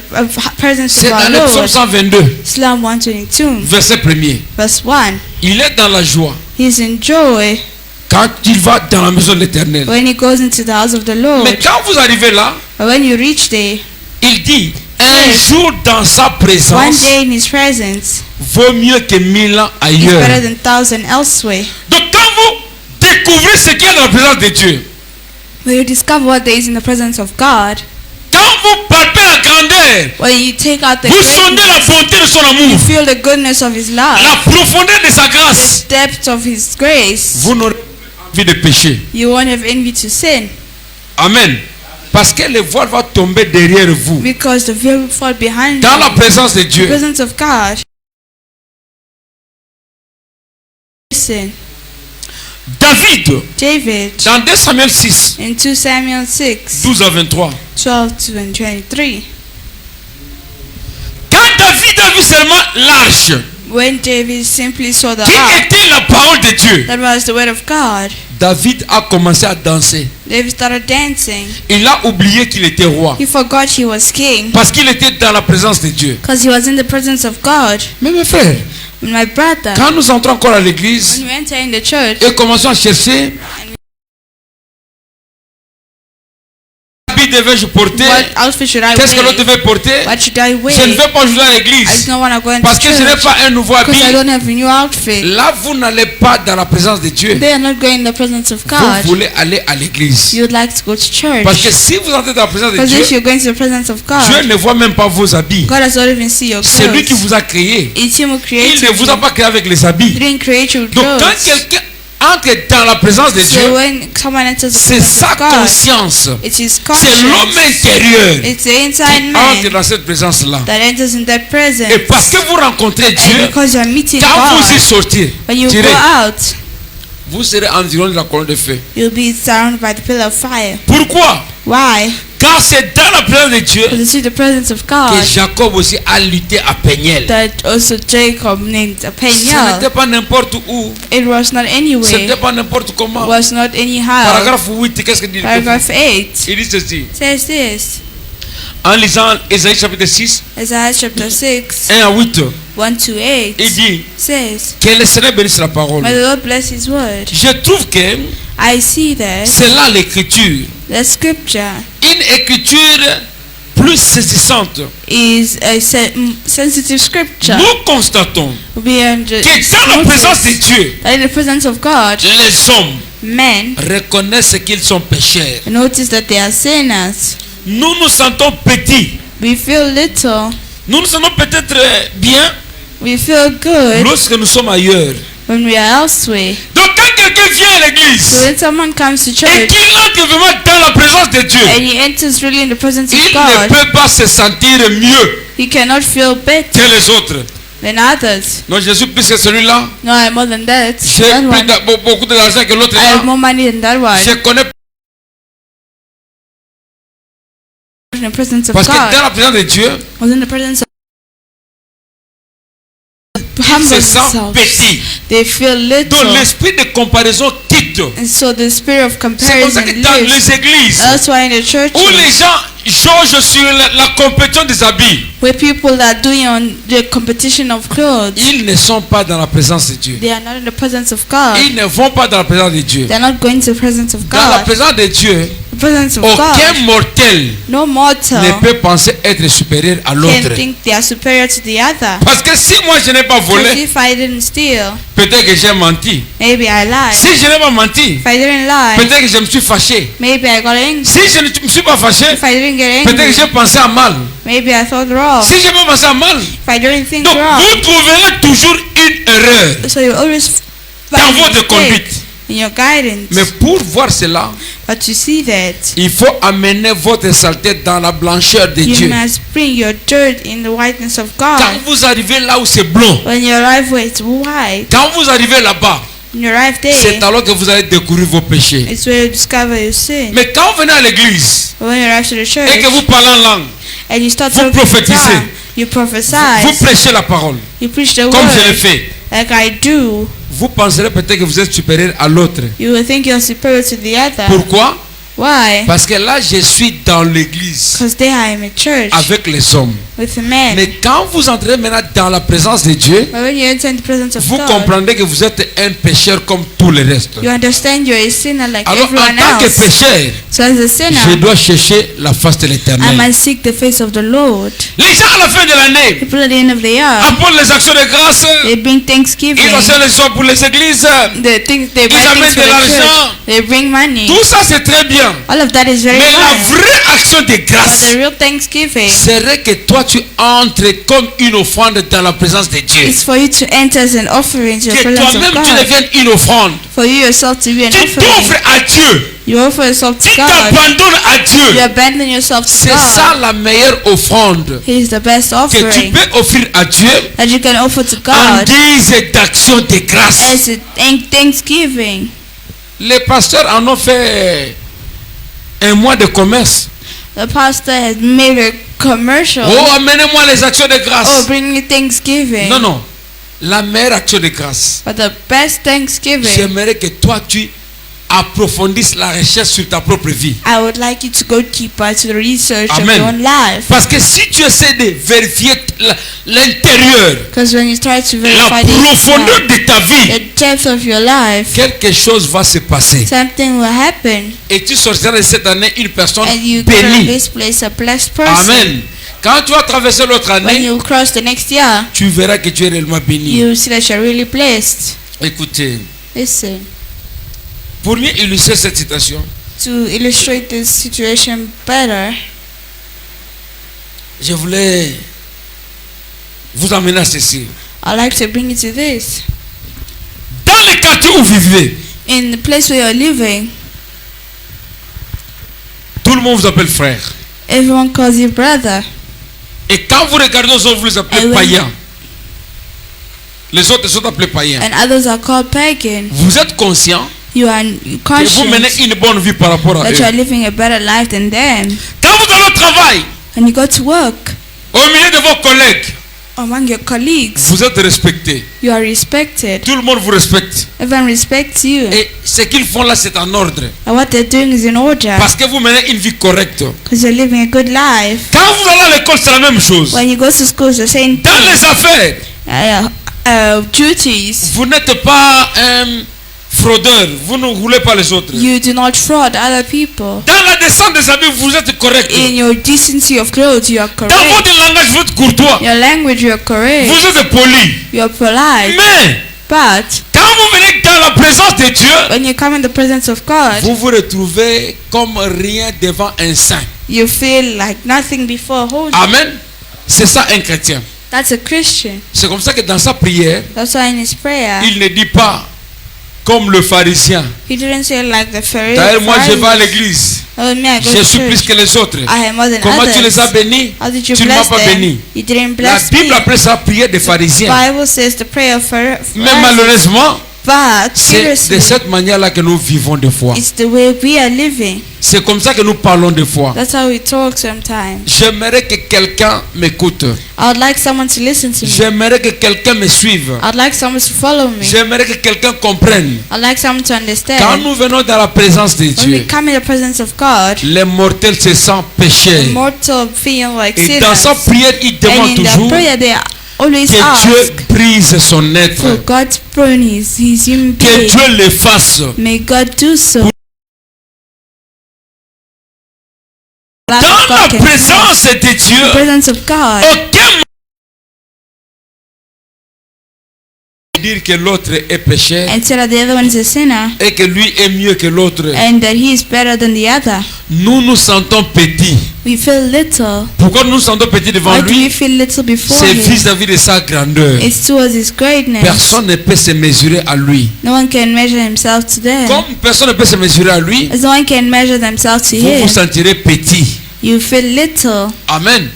presence c'est of dans our le psaume Lord. 122, Psalm 122, verset 1er. verse 1. Il est dans la joie He's in joy quand il va dans la maison de l'Éternel. when he goes into the house of the Lord. Mais quand vous arrivez là, But when you reach there, il dit, un jour dans sa one présence day in his presence vaut mieux que 1000 ans is better ailleurs. than 1,000 elsewhere. Donc quand vous découvrez ce qu'il y a dans la présence de Dieu, When you discover what there is in the presence of God, quand vous palpez la grandeur, when you take out the vous sondez la greatness, bonté de son you amour, feel the goodness of his love, la profondeur de sa grâce, the depth of his grace, vous n'aurez pas envie de pécher. you won't have envy to sin, Amen. Parce que le voile va tomber derrière vous. because the veil will fall behind Dans la you. présence de The Dieu. presence of God. Listen, David, dans 2 Samuel 6, in 2 Samuel 6, 12 à 23. 12 to 23, Quand David a vu seulement l'arche, when David simply saw the qui ark, était la parole de Dieu, that was the word of God, David a commencé à danser. David started dancing. Il a oublié qu'il était roi. He forgot he was king Parce qu'il était dans la présence de Dieu. because he was in the presence of God. Mais mes frères, My brother, quand nous entrons encore à l'église when we enter in the church, et commençons à chercher, habit devais-je porter, what outfit should I qu'est-ce que l'autre wear? devait porter, What should I je ne wear? vais pas jouer à I l'église just don't want to go into parce que je n'ai church pas un nouveau because I habit. don't have a new outfit. Là, vous n'allez pas dans la présence de Dieu. They are not going in the presence of Vous God. voulez aller à l'église. You would like to go to church. Parce que si vous entrez dans la présence de Because if Dieu, you're going to the presence of Dieu God, ne voit même pas vos habits. God has not even seen your C'est lui qui clothes. vous a créé. It's Him who Il created ne vous a you. pas créé avec les He habits. didn't create you with Donc quand clothes. quelqu'un entre dans la présence de So Dieu, when someone enters the c'est presence sa of God, conscience. it's his C'est l'homme conscience. intérieur It's the qui inside entre man dans cette présence-là. that enters in that presence. Et parce que vous rencontrez And Dieu, because you are meeting quand vous y God, sortirez, when you go out, vous serez environ de la colonne de feu. you'll be surrounded by the pillar of fire. Pourquoi? Why? Car c'est dans la présence de Dieu Because it's the presence of que God Jacob aussi a lutté à Peniel. that also Jacob named a Ce Peniel. n'était pas n'importe où. It was not Ce anywhere. n'était pas n'importe It comment. was not anyhow. Paragraphe 8, qu'est-ce que dit le Paragraph 8 Il dit ceci. says this. En lisant Ésaïe chapitre 6, Isaiah chapter 6, 1 à 8, 1 to 8 il dit says, que le Seigneur bénisse la parole. may the Lord bless His word. Je trouve que I see that c'est là l'écriture. the scripture Une écriture plus saisissante. is a sensitive scripture. Nous constatons We que dans la présence de Dieu, that in the presence of God, les hommes men reconnaissent qu'ils sont pécheurs. notice that they are sinners. Nous nous sentons petits. We feel little. Nous nous sentons peut-être bien We feel good lorsque nous sommes ailleurs. when we are elsewhere. Donc quand quelqu'un vient à So l'église when someone comes to et church qu'il entre vraiment dans la présence de Dieu, and he enters really in the presence il of ne God, peut pas se sentir mieux he cannot feel better que les autres. than others. Non, je suis plus que celui-là. No, I'm more than that. J'ai That plus one. beaucoup d'argent que l'autre I have là. more money than that one. Je connais In the presence of parce que God, dans la présence de Dieu, was in the presence se humble sent themselves. petit. They feel Donc little. l'esprit de comparaison quitte. And so the spirit of C'est comme comparison ça que dans lives. les églises That's why in the churches, où les gens jaugent sur la compétition des habits, where people are doing on the competition of clothes, ils ne sont pas dans la présence de Dieu. they are not in the presence of God. Ils ne vont pas dans la présence de Dieu. They're not going to the presence of Dans la God. présence de Dieu, The presence of aucun God. mortel No ne mortal peut penser être supérieur à can l'autre. think they are superior to the other. Parce que si moi je n'ai pas Because volé, if I didn't steal, peut-être que j'ai menti. maybe I lied. Si je n'ai pas menti, If I didn't lie, peut-être que je me suis fâché. maybe I got angry. Si je ne me suis pas fâché, If I didn't get peut-être que angry, j'ai pensé à mal. maybe I thought wrong. Si je n'ai pas pensé à mal, If I didn't think donc wrong, vous trouverez toujours une erreur so you always dans find votre mistake conduite. in your guidance. Mais pour voir cela, But to see that, il faut amener votre saleté dans la blancheur de you Dieu. must bring your dirt in the whiteness of Quand God. vous arrivez là où c'est blond, When you arrive where it's white, quand vous arrivez là-bas, when you arrive c'est there, alors que vous allez découvrir vos péchés. it's where you discover your sin. Mais quand vous venez à l'église But when you arrive to the et church que vous parlez en langue, and you start vous talking in prophétisez. tongues, you prophesy, vous prêchez la parole, you preach the comme je l'ai word, fait, like I do, vous penserez peut-être que vous êtes supérieur à l'autre. you will think you're superior to the other. Pourquoi? Why? Parce que là, je suis dans l'église Because there I am in church avec les hommes. with the men. Mais quand vous entrez maintenant dans la présence de Dieu, But when you enter in the presence of vous God, comprendrez que vous êtes un pécheur comme tous les restes. you understand you're a sinner like Alors, en everyone tant que else. pécheur, So as a je sinner, dois chercher la face de I l'Éternel. must seek the face of the Lord. Les gens à la fin de l'année People at the end of the year, apportent les actions de grâce. they bring thanksgiving. Ils achètent les soins pour les églises. They buy Ils amènent things for de the l'argent. church. They bring money. Tout ça, c'est très bien. All of that is very Mais la nice. vraie action de But grâce the real thanksgiving serait que toi, tu entres comme une offrande dans la présence de Dieu. is for you to enter as an offering to the Que presence of toi-même, tu God. deviennes une offrande. For you yourself to be an Tu offering. t'offres à Dieu. You offer yourself to Tu God. t'abandonnes à You Dieu. abandon yourself to C'est ça God. la meilleure offrande He is the best que tu offering peux offrir à Dieu that you can offer to en God guise d'action de grâce. as a thanksgiving. Les pasteurs en ont fait un mois de commerce. The pastor has made a commercial. Oh, amenez-moi les actions de Oh, grâce. bring me thanksgiving. Non, non. La meilleure action de grâce. But the best thanksgiving, J'aimerais que toi, tu approfondisses la recherche sur ta propre vie. I would like you to go deeper to the research Amen. of your own life. Parce que si tu essaies de vérifier l'intérieur, Because when you try to la verify the profondeur inside, de ta vie, the depth of your life, quelque chose va se passer. something will happen. Et tu sortiras de cette année une personne And you go to bénie. this place a blessed person. Amen. Quand tu vas traverser l'autre When année, you cross the next year, tu verras que tu es réellement béni. you see that you're really blessed. Écoutez, Listen, pour mieux illustrer cette situation, to illustrate this situation better, je voulais vous emmener à ceci. I'd like to bring you to this. Dans les quartiers où vous vivez, In the place where you're living, tout le monde vous appelle frère. everyone calls you brother. Et quand vous regardez aux autres, vous les appelez And when- païens. Les autres sont appelés païens. And others are called pagan. Vous êtes conscient You are que vous menez conscious une bonne vie par rapport à that you are eux. living a better life than them. Quand vous allez au travail, When you go to work, au milieu de vos collègues, among your colleagues, vous êtes respecté. you are respected. Tout le monde vous respecte. Everyone respects you. Et ce qu'ils font là, c'est en ordre. And what they're doing is in order. Parce que vous menez une vie correcte. Because you're living a good life. Quand vous allez à l'école, c'est la même chose. When you go to school, it's the same Dans les affaires, duties. vous n'êtes pas un fraudeur. Vous ne roulez pas les autres. You do not fraud other people. Dans la descente des habits, vous êtes correct. In your decency of clothes, you are Dans correct. votre langage, vous êtes courtois. Your language, you are correct. Vous êtes poli. You are polite. Mais But quand vous venez dans la présence de Dieu, when you come in the presence of God, vous vous retrouvez comme rien devant un saint. you feel like nothing before a holy. Amen. C'est ça un chrétien. That's a Christian. C'est comme ça que dans sa prière, That's why in his prayer, il ne dit pas comme le pharisien. he didn't say like the D'ailleurs, moi je vais à Pharisees. l'église. Oh, me, I go Je to suis plus church. que les autres. I am more than Comment tu les as others. bénis? How did you Tu ne m'as bless pas them? béni. You didn't La bless Bible me. appelle ça prière des The pharisiens. Bible says the prayer of Mais malheureusement, But C'est de seriously, cette manière-là que nous vivons des fois. it's the way we are living. C'est comme ça que nous parlons des fois. That's how we talk sometimes. J'aimerais que quelqu'un m'écoute. I would like someone to listen to me. J'aimerais que quelqu'un me suive. I'd like someone to follow me. J'aimerais que quelqu'un comprenne. I'd like someone to Quand understand. nous venons dans la présence de When we Dieu, come in the presence of God, les mortels se sentent pécheurs. the mortal feel like Et dans sa sinners. prière, il And demande in toujours their prayer, they always que ask Dieu brise son for être. God to burn his human Que being. Dieu le fasse. May God do so. Dans la présence de The Dieu, presence of God, aucun dire que l'autre est pécheur and say that the other one is a sinner, et que lui est mieux que l'autre. and that he is better than the other. Nous nous sentons petits. We feel little. Pourquoi nous nous sentons petits devant Why do we lui? feel little before C'est him? vis-à-vis de sa grandeur. It's towards his greatness. Personne ne peut se mesurer à lui. No one can measure himself to them. Comme personne ne peut se mesurer à lui, As no one can measure themselves to vous him. vous sentirez petit. You feel little. Amen.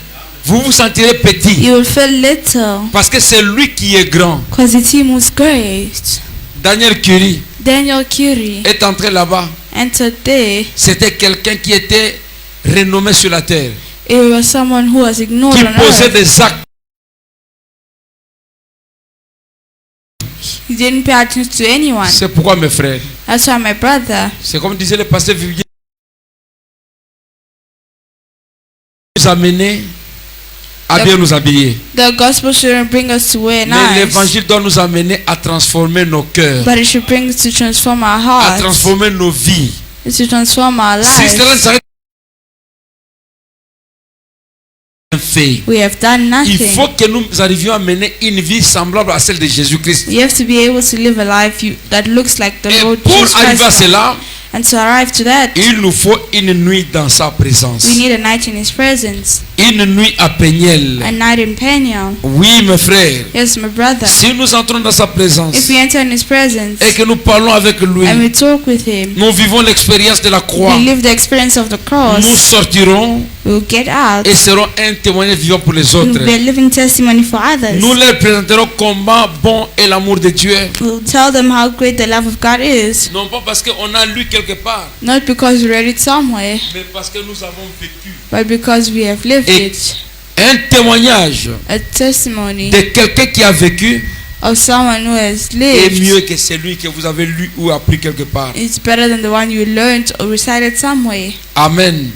Vous vous sentirez petit. You will feel little. Parce que c'est lui qui est grand. Because it's him who's great. Daniel Curie Daniel Curie est entré là-bas. entered there. C'était quelqu'un qui était renommé sur la terre. It was someone who was ignored Qui on posait earth. des actes. He didn't pay attention to anyone. C'est pourquoi mes frères. That's why my brother, C'est comme disait le pasteur Vivien. Nous amener à bien nous habiller. the gospel shouldn't bring us to wear Mais nice, l'évangile doit nous amener à transformer nos cœurs, but it should bring us to transform our à hearts, transformer nos vies. to transform our Si cela ne lives. s'arrête pas fait, We have done il nothing. faut que nous arrivions à mener une vie semblable à celle de Jésus-Christ. You have to be able to live a life that looks like the Et Lord pour Jesus arriver à Christ. cela, And to arrive to that, il nous faut une nuit dans sa présence. we need a night in His presence, Une nuit à Peniel. a night in Peniel. Oui, mes frères. Yes, my brother. Si nous entrons dans sa présence If we enter in His presence et que nous parlons avec lui, and we talk with Him, nous vivons l'expérience de la croix. we live the experience of the Nous cross, sortirons we'll get out. et serons un témoignage vivant pour les We'll autres. be a living testimony for others. Nous leur présenterons comment bon est l'amour de Dieu. We'll tell them how great the love of God is. Non pas parce qu'on a lu quelque part, Not because we read it somewhere, mais parce que nous avons vécu. but because we have lived Et it. un témoignage A testimony de quelqu'un qui a vécu of someone who has est lived mieux que celui que vous avez lu ou appris quelque part. is better than the one you learned or recited somewhere. Amen.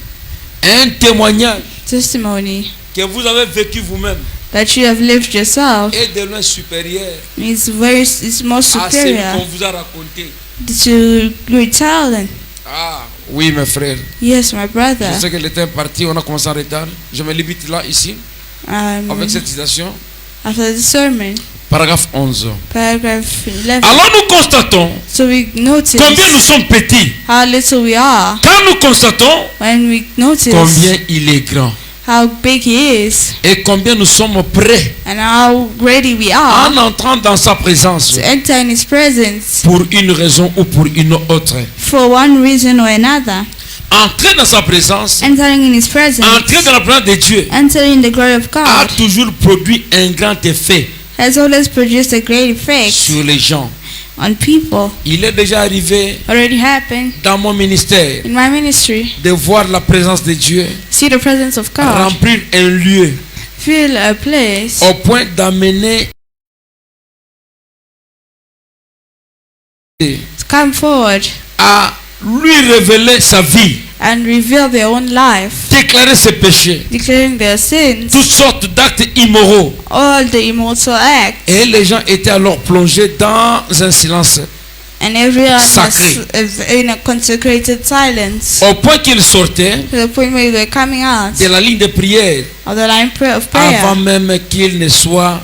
Un témoignage Testimony que vous avez vécu vous-même that you have lived yourself est de loin supérieur is more à celui superior qu'on vous a raconté. to retelling. Ah, oui, mes frères. Yes, my brother. Je sais que le temps est parti, on a commencé en retard. Je me limite là, ici, avec cette citation. After the sermon, Paragraphe 11. paragraph 11. Alors nous constatons So we notice combien nous sommes petits. how little we are. Quand nous constatons When we notice combien il est grand. how big He is Et combien nous sommes prêts and how ready we are en entrant dans sa présence to enter in His presence pour une raison ou pour une autre. for one reason or another. Entrer dans sa présence, Entering in His presence, entrer dans la présence de Dieu entering the glory of a God toujours produit un grand effet has always produced a great effect sur les gens. on people. Il est déjà arrivé Already happened dans mon ministère in my ministry. de voir la présence de Dieu See the presence of God, remplir un lieu fill a place au point d'amener come forward à lui révéler sa vie, and reveal their own life, déclarer ses péchés, declaring their sins, toutes sortes d'actes immoraux. all the immortal acts, Et les gens étaient alors plongés dans un silence and everyone Sacré. was in a consecrated silence au point qu'ils sortaient to the point where they were coming out de la ligne de prière of the line of prayer avant même qu'ils ne soient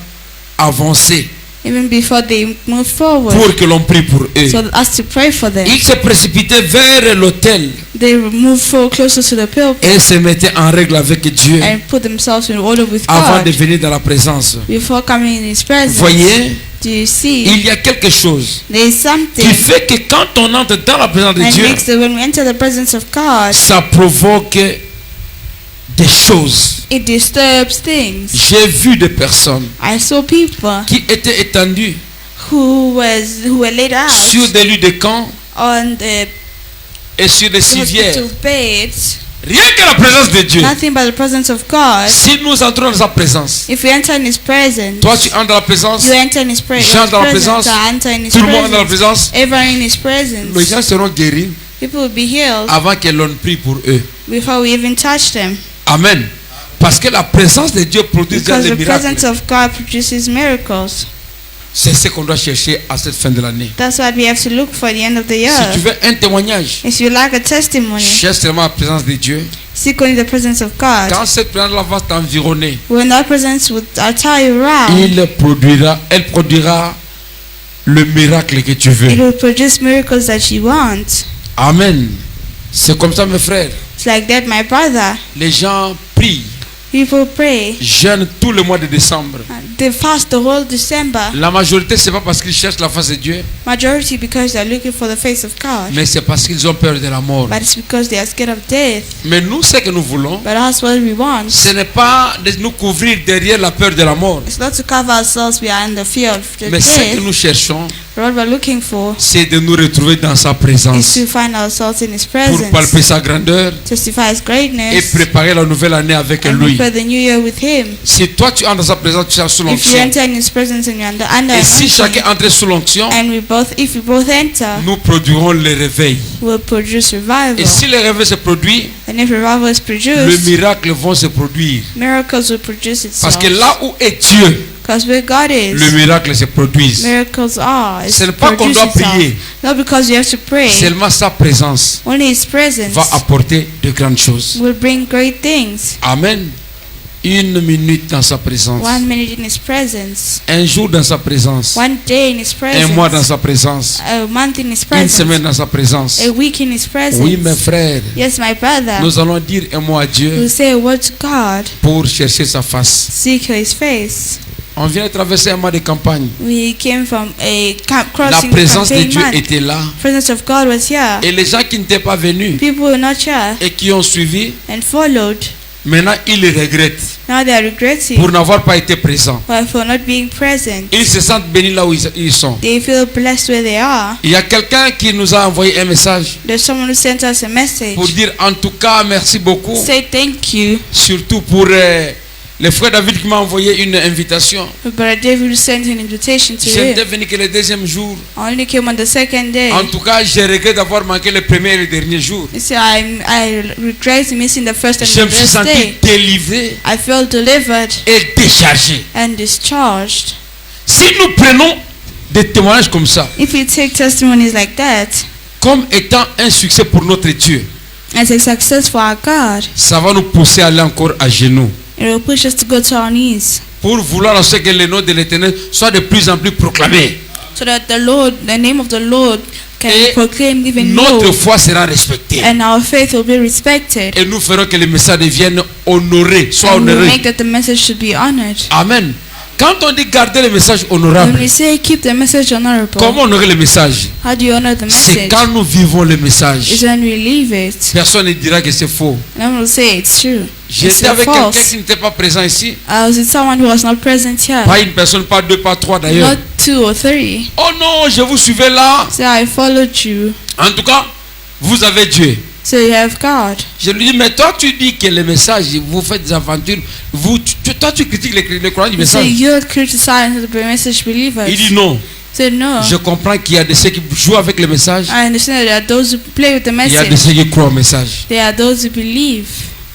avancés even before they move forward, pour que l'on prie pour eux. so as to pray for them. Ils se précipitaient vers l'autel They move forward closer to the pulpit et se mettaient en règle avec Dieu and put themselves in order with avant de God venir dans la présence. before coming in His presence. Voyez, Do you see? il y a quelque chose There is qui something fait que quand on entre dans la présence de that Dieu, makes that when we enter the presence of God, ça provoque des choses. it disturbs things. J'ai vu des personnes I saw people qui étaient étendues who were laid out sur des lits de camp on the et sur des civières. hospital beds. Rien que la présence de Dieu. Nothing but the presence of God. Si nous entrons dans sa présence, If we enter in His presence, toi tu entres dans la présence, you enter in His Jean dans la présence, I enter in His tout le monde dans la presence. présence, Everyone in His les presence. gens seront guéris People will be healed avant que l'on prie pour eux. before we even touch them. Amen. Parce que la présence de Dieu produit déjà Because des the presence miracles. of God produces miracles. C'est ce qu'on doit chercher à cette fin de l'année. That's what we have to look for at the end of the Si year. tu veux un témoignage, If you like a testimony, cherche seulement la présence de Dieu. seek only the presence of God. Quand cette présence va t'environner, When that presence will tie you around, elle produira le miracle que tu it veux. will produce miracles that you want. Amen. C'est comme ça, mes frères. It's like that, my brother. Les gens prient, People pray. jeûnent tout le mois de décembre. They fast the whole December. La majorité, c'est pas parce qu'ils cherchent la face de Dieu, Majority because they're looking for the face of God. mais c'est parce qu'ils ont peur de la mort. But it's because they are scared of death. Mais nous, ce que nous voulons, But that's what we want. ce n'est pas de nous couvrir derrière la peur de la mort. It's not to cover ourselves behind the fear of the Mais ce que death. nous cherchons, But what we're looking for c'est de nous retrouver dans sa is présence to find ourselves in His pour presence. palper sa grandeur Testify His et greatness. préparer la nouvelle année avec And lui. prepare the new year with Him. Si toi tu entres dans sa présence, tu seras sous If you l'onction. enter in His presence and you're under Et si anointing, chacun entre sous l'onction, and if we both enter, nous produirons le réveil. we'll produce revival. Et si le réveil se produit, And if revival is le produced, miracle vont se produire. miracles will produce Parce itself. que là où est Dieu, Because where God is, le miracle se produit. miracles are. Ce n'est pas qu'on doit prier, Not because you have to pray. seulement sa présence Only His presence va apporter de grandes choses. will bring great things. Amen. Une minute dans sa présence, 1 minute in His presence. un jour dans sa présence, 1 day in His un mois dans presence. sa présence, A month in His une presence. semaine dans sa présence. A week in His presence. Oui, mes frères, Yes, my brother. nous allons dire un mot à Dieu We'll say a word to God. pour chercher sa face. Seek His face. On vient de traverser un mois de campagne. We came from a La crossing présence de campaign Dieu month. était là. Presence of God was here. Et les gens qui n'étaient pas venus People were not here et qui ont suivi, and followed. maintenant ils le regrettent Now they are regretting pour n'avoir pas été présents. for not being present. Ils se sentent bénis là où ils sont. They feel blessed where they are. Il y a quelqu'un qui nous a envoyé un message There's someone who sent us a message. pour dire en tout cas merci beaucoup, Say thank you. surtout pour le frère David qui m'a envoyé une invitation. Brother David sent an invitation to Je him. n'étais venu que le deuxième jour. I only came on the second day. En tout cas, je regrette d'avoir manqué le premier et le dernier jour. You see, I regret missing the first and Je the me suis last senti day. délivré I felt delivered et déchargé. and discharged. Si nous prenons des témoignages comme ça, If we take testimonies like that comme étant un succès pour notre Dieu, as a success for our God, ça va nous pousser à aller encore à genoux it will push us to go to our knees pour vouloir en ce que le nom de l'Éternel soit de plus en plus proclamé. so that the name of the Lord can be Et proclaimed even notre more, foi sera respectée. and our faith will be respected. Et nous ferons que le message devienne honoré, soit And we honoré. make that the message should be honored. Amen. Quand on dit garder le message When honorable, we say keep the message honorable, comment honorer le message? how do you honor the C'est message? quand nous vivons le message. Is when we leave it. Personne ne dira que c'est faux. No one will say it's true. It's J'étais avec quelqu'un false. qui n'était pas présent ici. I was with someone who was not present here. Pas une personne, pas deux, pas trois d'ailleurs. Not 2 or 3. Oh non, je vous suivais là. So I followed you. En tout cas, vous avez Dieu. So you have God. Je lui dis, mais toi tu dis que le message, vous faites des aventures. Toi tu critiques le croyants du So message. you're criticizing the message believers. Il dit non. So no. Je comprends qu'il y a de ceux qui jouent avec le message. I understand that there are those who play with the Il y a de message. ceux qui croient au message. There are those who believe.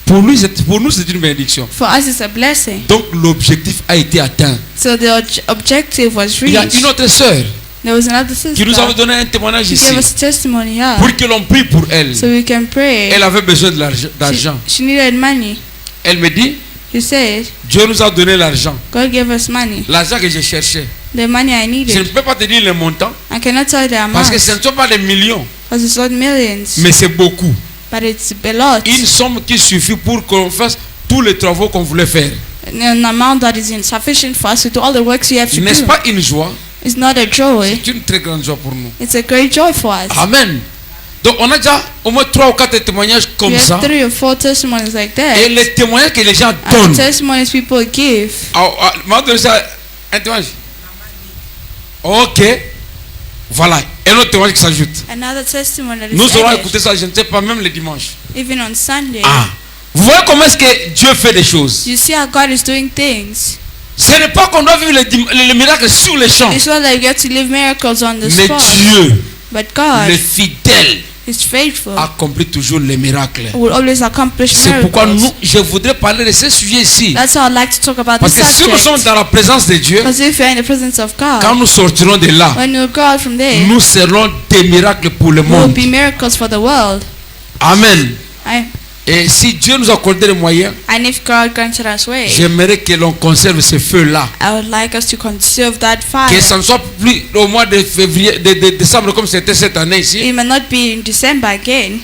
Pour nous, c'est une bénédiction. For us, it's a blessing. Donc l'objectif a été atteint. So the objective was Il y a reached. une autre sœur There was another sister. qui nous avait donné un témoignage She ici gave us a testimony here. pour que l'on prie pour elle. So we can pray. Elle avait besoin de d'argent. She needed money. Elle me dit, She said, Dieu nous a donné l'argent. God gave us money. L'argent que je cherchais. The money I Je ne needed. peux pas te dire le montant I cannot tell the amount. parce que ce ne sont pas des millions, Because it's not millions. mais c'est beaucoup. But it's a lot. Une somme qui suffit pour qu'on fasse tous les travaux qu'on voulait faire. An amount that is insufficient for us to do all the works we have to N'est-ce do. pas une joie? It's not a joy. C'est une très grande joie pour nous. It's a great joy for us. Amen. Donc on a déjà au moins 3 ou 4 témoignages We comme ça. have 3 or 4 testimonies like that. Et les témoignages que les gens And donnent. the testimonies people give. M'a donné ça un témoignage. Ok. Voilà. Un autre témoignage qui s'ajoute. Another testimony that is Nous aurons added, écouté ça, je ne sais pas, même le dimanche. even on Sunday. Ah. Vous voyez comment est-ce que Dieu fait des choses. You see how God is doing things. Ce n'est pas qu'on doit vivre les miracles sur les champs. It's not that you get to live miracles on the Mais spot. Dieu, But God le fidèle, is faithful. accomplit toujours les miracles. Will always accomplish C'est pourquoi miracles. je voudrais parler de ce sujet ici. That's how I'd like to talk about Parce this que si nous sommes subject. dans la présence de Dieu, Because if you're in the presence of quand God, nous sortirons de là, when you go out from there, nous serons des miracles pour le there will monde. be miracles for the world. Amen. I- Et si Dieu nous accorde les moyens, And if God granted us way, j'aimerais que l'on conserve ce feu-là. I would like us to conserve that Que fire. ça ne soit plus au mois de février, de décembre comme c'était cette année ici. It may not be in December again.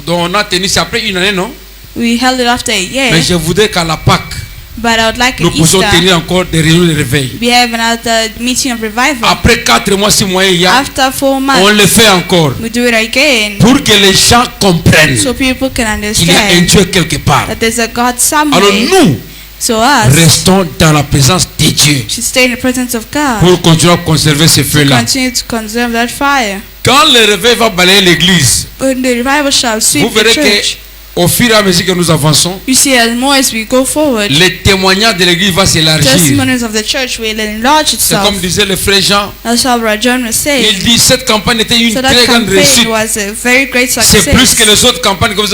Donc on a tenu, c'est après une année, non? We held it after a year. Mais je voudrais qu'à la Pâque, But I would like nous an puissions Easter, tenir encore des réunions de réveil. we have another meeting of revival. Après 4 mois, 6 mois, il y a, After 4 on months, le fait encore. we do it again. Pour que les gens comprennent So people can qu'il y a un understand Dieu quelque part. that there's a God Alors somewhere. nous, So us, restons dans la présence de Dieu should stay in the presence of God. pour continuer à conserver ce To feu-là. continue to conserve that fire. Quand le réveil va balayer l'église, When the revival shall vous sweep the verrez church, qu'au fur et à mesure que nous avançons, you see, as more as we go forward, les témoignages de l'église vont s'élargir. testimonies of the church will enlarge C'est itself. comme disait le frère Jean, That's how Brother John was il saying. dit cette campagne était une So that très grande réussite. campaign was a very great C'est plus que success. les autres campagnes, comme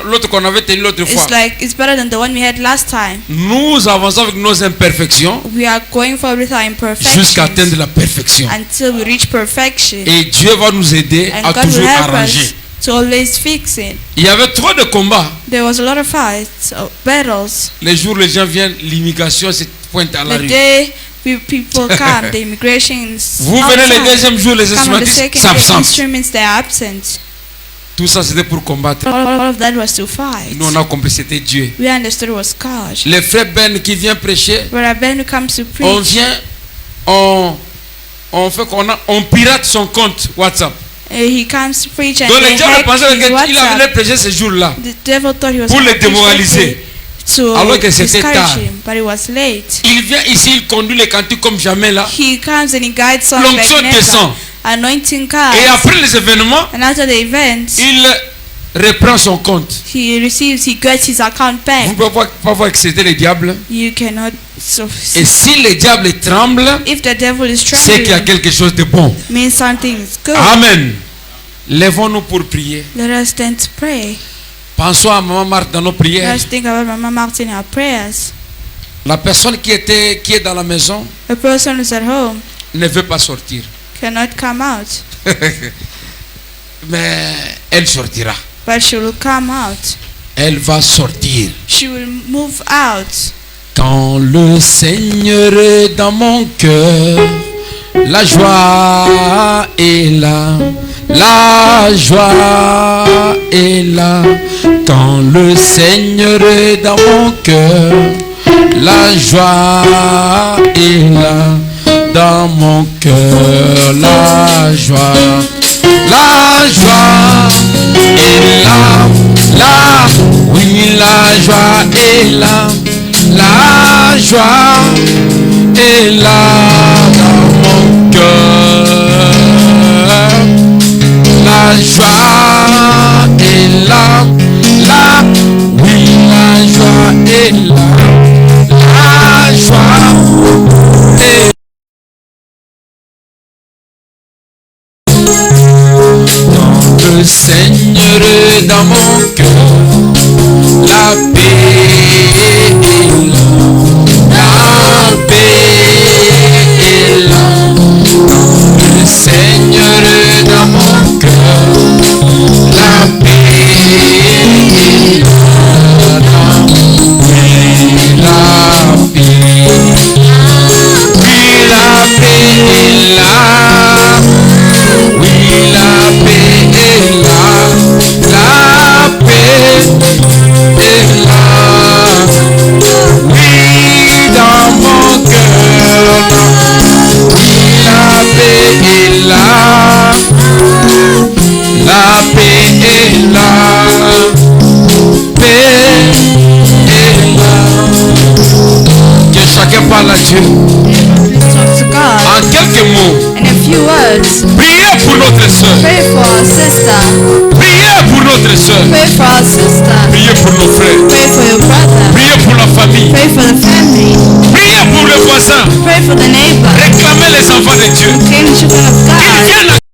l'autre qu'on avait tenu l'autre fois. It's better than the one we had last time. Nous avançons avec nos imperfections We are going forward with our jusqu'à imperfections atteindre la perfection. until we reach perfection. Et Dieu va nous aider And à God will toujours help arranger. us to always fix it. Il y avait trop de combats. There was a lot of fights, battles. Les jours où les gens viennent, l'immigration se pointe à la The rue. day people come, the immigrations Vous venez le outside. deuxième jour, les Come on the instrumentistes second day, s'absentent. instruments they are absent. Tout ça c'était pour combattre. All of that was to fight. Nous on a compris c'était Dieu. We understood it was God. Les frères Ben qui vient prêcher, Brother Ben who comes to on preach, vient, on fait qu'on a, on pirate son compte WhatsApp. he comes to preach and Donc they les gens hack pensaient his qu'il allait WhatsApp. prêcher ce jour-là. The devil thought he was Pour going le to preach that démoraliser. day to Alors que c'était discourage tard. him, but it was late. Il vient ici, il conduit les cantiques comme jamais là. He comes and he guides songs like L'onction never. descend. Anointing Et comes. après les événements, And after the event, il reprend son compte. he gets his account Vous back. ne pouvez pas voir que c'était le diable. You cannot. So, Et si le diable tremble, if the devil is c'est qu'il y a trembling, quelque chose de bon. means something is good. Amen. Lèvons-nous pour prier. Let us stand to pray. Pensons à Maman Marthe dans nos Let prières. us think about Mama Martin in our prayers. La personne qui est dans la maison A person who's at home ne veut pas sortir. cannot come out, Mais elle sortira. but she will come out. Elle va sortir. She will move out. Quand le Seigneur est dans mon cœur, la joie est là. La joie est là. Quand le Seigneur est dans mon cœur, la joie est là. Dans mon cœur, la joie est là. Oui, la joie est là. La joie est là dans mon cœur. La joie est là. Oui, la joie est là. La joie est dans le Seigneur est dans mon cœur. La paix est là. La paix est là. Le Seigneur est dans mon cœur. La paix est là. Oui, la paix. Oui, la paix est là. Oui, la paix est là. La paix est là. Oui, dans mon cœur. Oui, la paix est là. La paix est là. Paix est là. Que chacun parle à Dieu. Talk to God En quelques mots, in a few words. Priez pour notre soeur. Pray for our sister. Priez pour notre soeur. Pray for our sister. Priez pour nos frères. Pray for your brother. Priez pour la famille. Pray for the family. Priez pour les voisins. Pray for the neighbor. Réclamez les enfants de Dieu. Claim the children of Qu'ils God. viennent